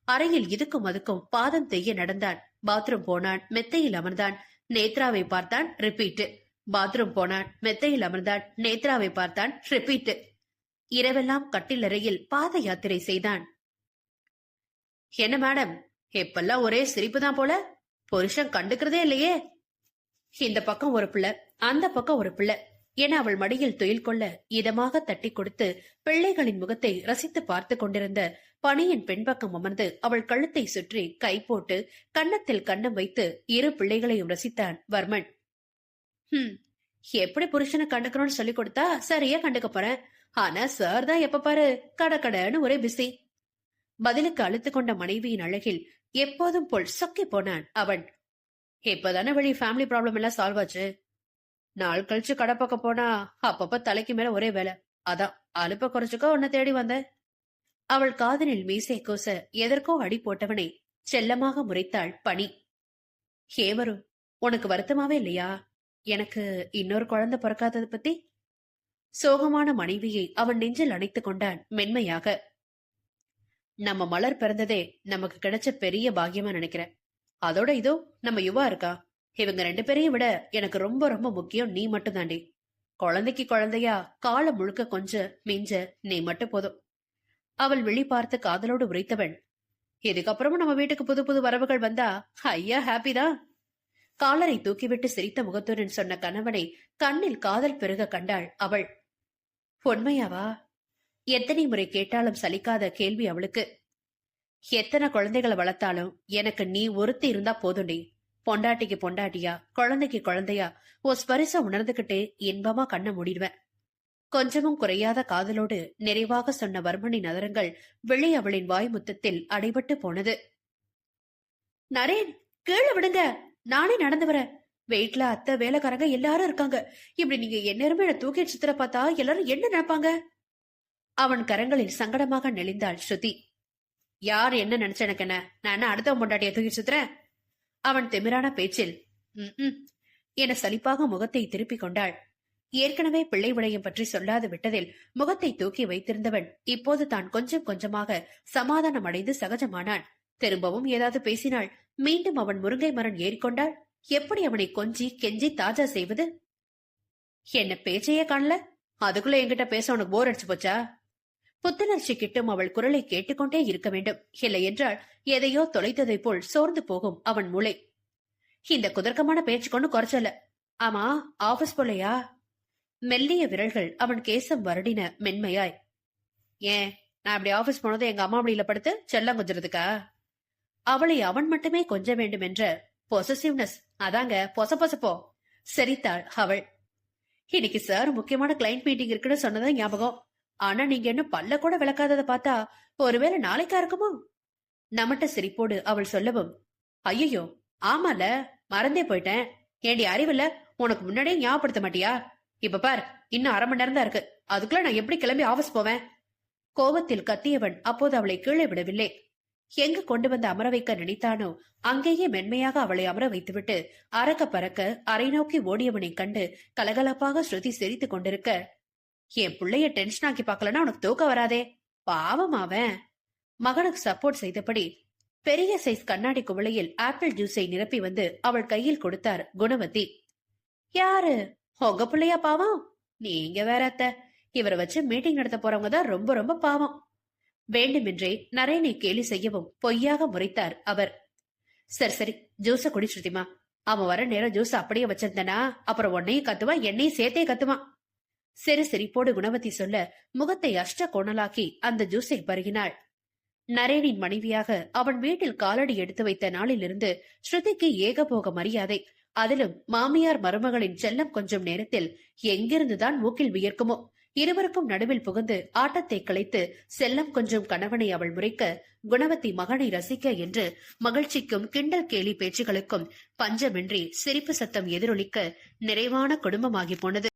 அறையில் இதுக்கும் அதுக்கும் பாதம் தெய்ய நடந்தான். பாத்ரூம் போனான், மெத்தையில் அமர்ந்தான், நேத்ராவை பார்த்தான், ரிப்பீட். பாத்ரூம் போனான், மெத்தையில் அமர்ந்தான், நேத்ராவை பார்த்தான், ரிப்பீட். இரவெல்லாம் கட்டிலறையில் பாத யாத்திரை செய்தான். என்ன மேடம், எப்பெல்லாம் ஒரே சிரிப்பு தான் போல. புருஷன் கண்டுக்கிறதே இல்லையே. இந்த பக்கம் ஒரு பிள்ளை, அந்த பக்கம் ஒரு பிள்ளை என அவள் மடியில் துயில் கொள்ள இதமாக தட்டி கொடுத்து பிள்ளைகளின் முகத்தை ரசித்து பார்த்து கொண்டிருந்த பணியின் பின்பக்கம் அமர்ந்து அவள் கழுத்தை சுற்றி கை போட்டு கன்னத்தில் கன்னம் வைத்து இரு பிள்ளைகளையும் ரசித்தான் வர்மன். எப்படி புருஷனை கண்டுக்கணும்னு சொல்லி கொடுத்தா சரியா கண்டுக்க போறேன். ஆனா சார் தான் எப்ப பாரு கடன்னு ஒரே பிஸி. பதிலுக்கு அழுத்து கொண்ட மனைவியின் அழகில் எப்போதும் போல் சொக்கி போனான் அவன். இப்பதானே வழி ஃபேமிலி ப்ராப்ளம் எல்லாம் சால்வ் ஆச்சு. நாள் கழிச்சு கடை பக்கம் போனா அப்பப்ப தலைக்கு மேல ஒரே வேலை. அதான் அலுப்ப குறைச்சுக்கோ உன்னை தேடி வந்த. அவள் காதலில் மீசை கோச எதற்கோ அடி போட்டவனை செல்லமாக முறைத்தாள் பணி. ஏவரும் உனக்கு வருத்தமாவே இல்லையா? எனக்கு இன்னொரு குழந்தை பிறக்காதது பத்தி? சோகமான மனைவியை அவன் நெஞ்சில் அணைத்துக் கொண்டான் மென்மையாக. நம்ம மலர் பிறந்ததே நமக்கு கிடைச்ச பெரிய பாக்கியமா நினைக்கிறேன். அதோட இதோ நம்ம யுவா இருக்கா. இவங்க ரெண்டு பேரையும் விட எனக்கு ரொம்ப ரொம்ப முக்கியம் நீ மட்டும் தாண்டி. குழந்தைக்கு குழந்தையா காலம் முழுக்க கொஞ்சம் மிஞ்ச நீ மட்டும் போதும். அவள் விழி பார்த்து காதலோடு உரைத்தவன். இதுக்கப்புறமும் நம்ம வீட்டுக்கு புது புது வரவுகள் வந்தா ஐயா ஹாப்பிதான். காலரை தூக்கிவிட்டு சிரித்த முகத்துடன் சொன்ன கணவனை கண்ணில் காதல் பெருக கண்டாள் அவள். உண்மையாவா? எத்தனை முறை கேட்டாலும் சலிக்காத கேள்வி அவளுக்கு. எத்தனை குழந்தைகளை வளர்த்தாலும் எனக்கு நீ ஒருத்தி இருந்தா போதுண்டி. பொண்டாட்டிக்கு பொண்டாட்டியா, குழந்தைக்கு குழந்தையா ஓ ஸ்பரிசம் உணர்ந்துகிட்டே இன்பமா கண்ண மூடிடுவேன். கொஞ்சமும் குறையாத காதலோடு நிறைவாக சொன்ன வர்மனின் நகரங்கள் வெளி அவளின் வாய் முத்தத்தில் அடைபட்டு போனது. நரேன், கீழே விடுங்க, நானே நடந்து வரேன். வெயிட்ல அத்தை வேலைக்காரங்க எல்லாரும் இருக்காங்க. இப்படி நீங்க எந்நேரமே என்ன தூக்கி சுத்துற பார்த்தா எல்லாரும் என்ன நினைப்பாங்க? அவன் கரங்களில் சங்கடமாக நெளிந்தாள் ஸ்ருதி. யார் என்ன நினைச்ச எனக்கு என்ன? நான் என்ன அடுத்த பொண்டாட்டிய தூக்கி சுத்துறேன்? அவன் திமிரான பேச்சில் என சலிப்பாக முகத்தை திருப்பிக் கொண்டாள். ஏற்கனவே பிள்ளை விடயம் பற்றி சொல்லாது விட்டதில் முகத்தை தூக்கி வைத்திருந்தவன் இப்போது தான் கொஞ்சம் கொஞ்சமாக சமாதானம் அடைந்து சகஜமானான். திரும்பவும் ஏதாவது பேசினாள். மீண்டும் அவன் முருங்கை மரம் ஏறிக்கொண்டாள். எப்படி அவனை கொஞ்சி கெஞ்சி தாஜா செய்வது? என்ன பேச்சையே காணல? அதுக்குள்ள என்கிட்ட பேச உனக்கு போர் அடிச்சு போச்சா? புத்துணர்ச்சி கிட்டும் அவள் குரலை கேட்டுக்கொண்டே இருக்க வேண்டும். இல்லை என்றால் எதையோ தொலைத்ததை போல் சோர்ந்து போகும் அவன் மூளை. இந்த குதர்க்கமான பேச்சு கொண்டு குறைச்சல. ஆமா, ஆபீஸ் போலையா? மெல்லிய விரல்கள் அவன் கேசம் வருடின மென்மையாய். ஏன், நான் அப்படி ஆபீஸ் போனது எங்க அம்மா மடியில படுத்து செல்லம் கொஞ்சறதுக்கா? அவளை அவன் மட்டுமே கொஞ்ச வேண்டும் என்ற பொசசிவ்னஸ். அதாங்க பொசப்போ சிரித்தாள் அவள். இன்னைக்கு சார் முக்கியமான கிளைண்ட் மீட்டிங் இருக்குன்னு சொன்னதான் ஞாபகம். ஆனா நீங்க என்ன பல்ல கூட விளக்காதத பார்த்தா ஒருவேளை நாளைக்கா இருக்குமோ? நமட்ட சிரிப்போடு அவள் சொல்லவும், ஐயோ ஆமால, மறந்தே போயிட்டேன். ஏண்டி அறிவில்ல, உனக்கு முன்னாடியே ஞாபகப்படுத்த மாட்டியா? இப்ப பார், இன்னும் 1/2 மணி நேரம் தான் இருக்கு. அதுக்குள்ள நான் எப்படி கிளம்பி ஆபீஸ் போவேன்? கோபத்தில் கத்தியவன் அப்போது அவளை கீழே விடவில்லை. எங்கு கொண்டு வந்து அமர வைக்க நினைத்தானோ அங்கேயே மென்மையாக அவளை அமர வைத்துவிட்டு அரக்க பறக்க அரை நோக்கி ஓடியவனை கண்டு கலகலப்பாக ஸ்ருதி சிரித்துக் கொண்டிருக்க, என் பிள்ளைய டென்ஷன் ஆக்கி பார்க்கலன்னா உனக்கு தூக்கம் வராதே, பாவம் அவன். மகனுக்கு சப்போர்ட் செய்தபடி பெரிய சைஸ் கண்ணாடி குவளையில் ஆப்பிள் ஜூஸை நிரப்பி வந்து அவள் கையில் கொடுத்தார் குணவதி. யாரு, உங்க பிள்ளையா பாவம்? நீங்க வேற அத்தை, இவரை வச்சு மீட்டிங் நடத்த போறவங்க தான் ரொம்ப ரொம்ப பாவம். வேண்டுமென்றே நரேனை கேலி செய்யவும் பொய்யாக முறைத்தார் அவர். சரி சரி, ஜூஸ குடி ஸ்ருதிமா. அவன் வர நேரம் ஜூஸ் அப்படியே வச்சிருந்தனா அப்புறம் உன்னையும் கத்துவான், என்னையும் சேர்த்தே கத்துவான். சிறு சிரிப்போடு குணவதி சொல்ல முகத்தை அஷ்ட கோணலாக்கி அந்த ஜூஸை பருகினாள். நரேனின் மனைவியாக அவன் வீட்டில் காலடி எடுத்து வைத்த நாளிலிருந்து ஸ்ருதிக்கு ஏகபோக மரியாதை. அதிலும் மாமியார் மருமகளின் செல்லம் கொஞ்சம் நேரத்தில் எங்கிருந்துதான் மூக்கில் வியர்க்குமோ. இருவருக்கும் நடுவில் புகுந்து ஆட்டத்தை கலைத்து செல்லம் கொஞ்சம் கணவனை அவள் முறைக்க, குணவதி மகனை ரசிக்க என்று மகிழ்ச்சிக்கும் கிண்டல் கேலி பேச்சுகளுக்கும் பஞ்சமின்றி சிரிப்பு சத்தம் எதிரொலிக்க நிறைவான குடும்பமாகி போனது.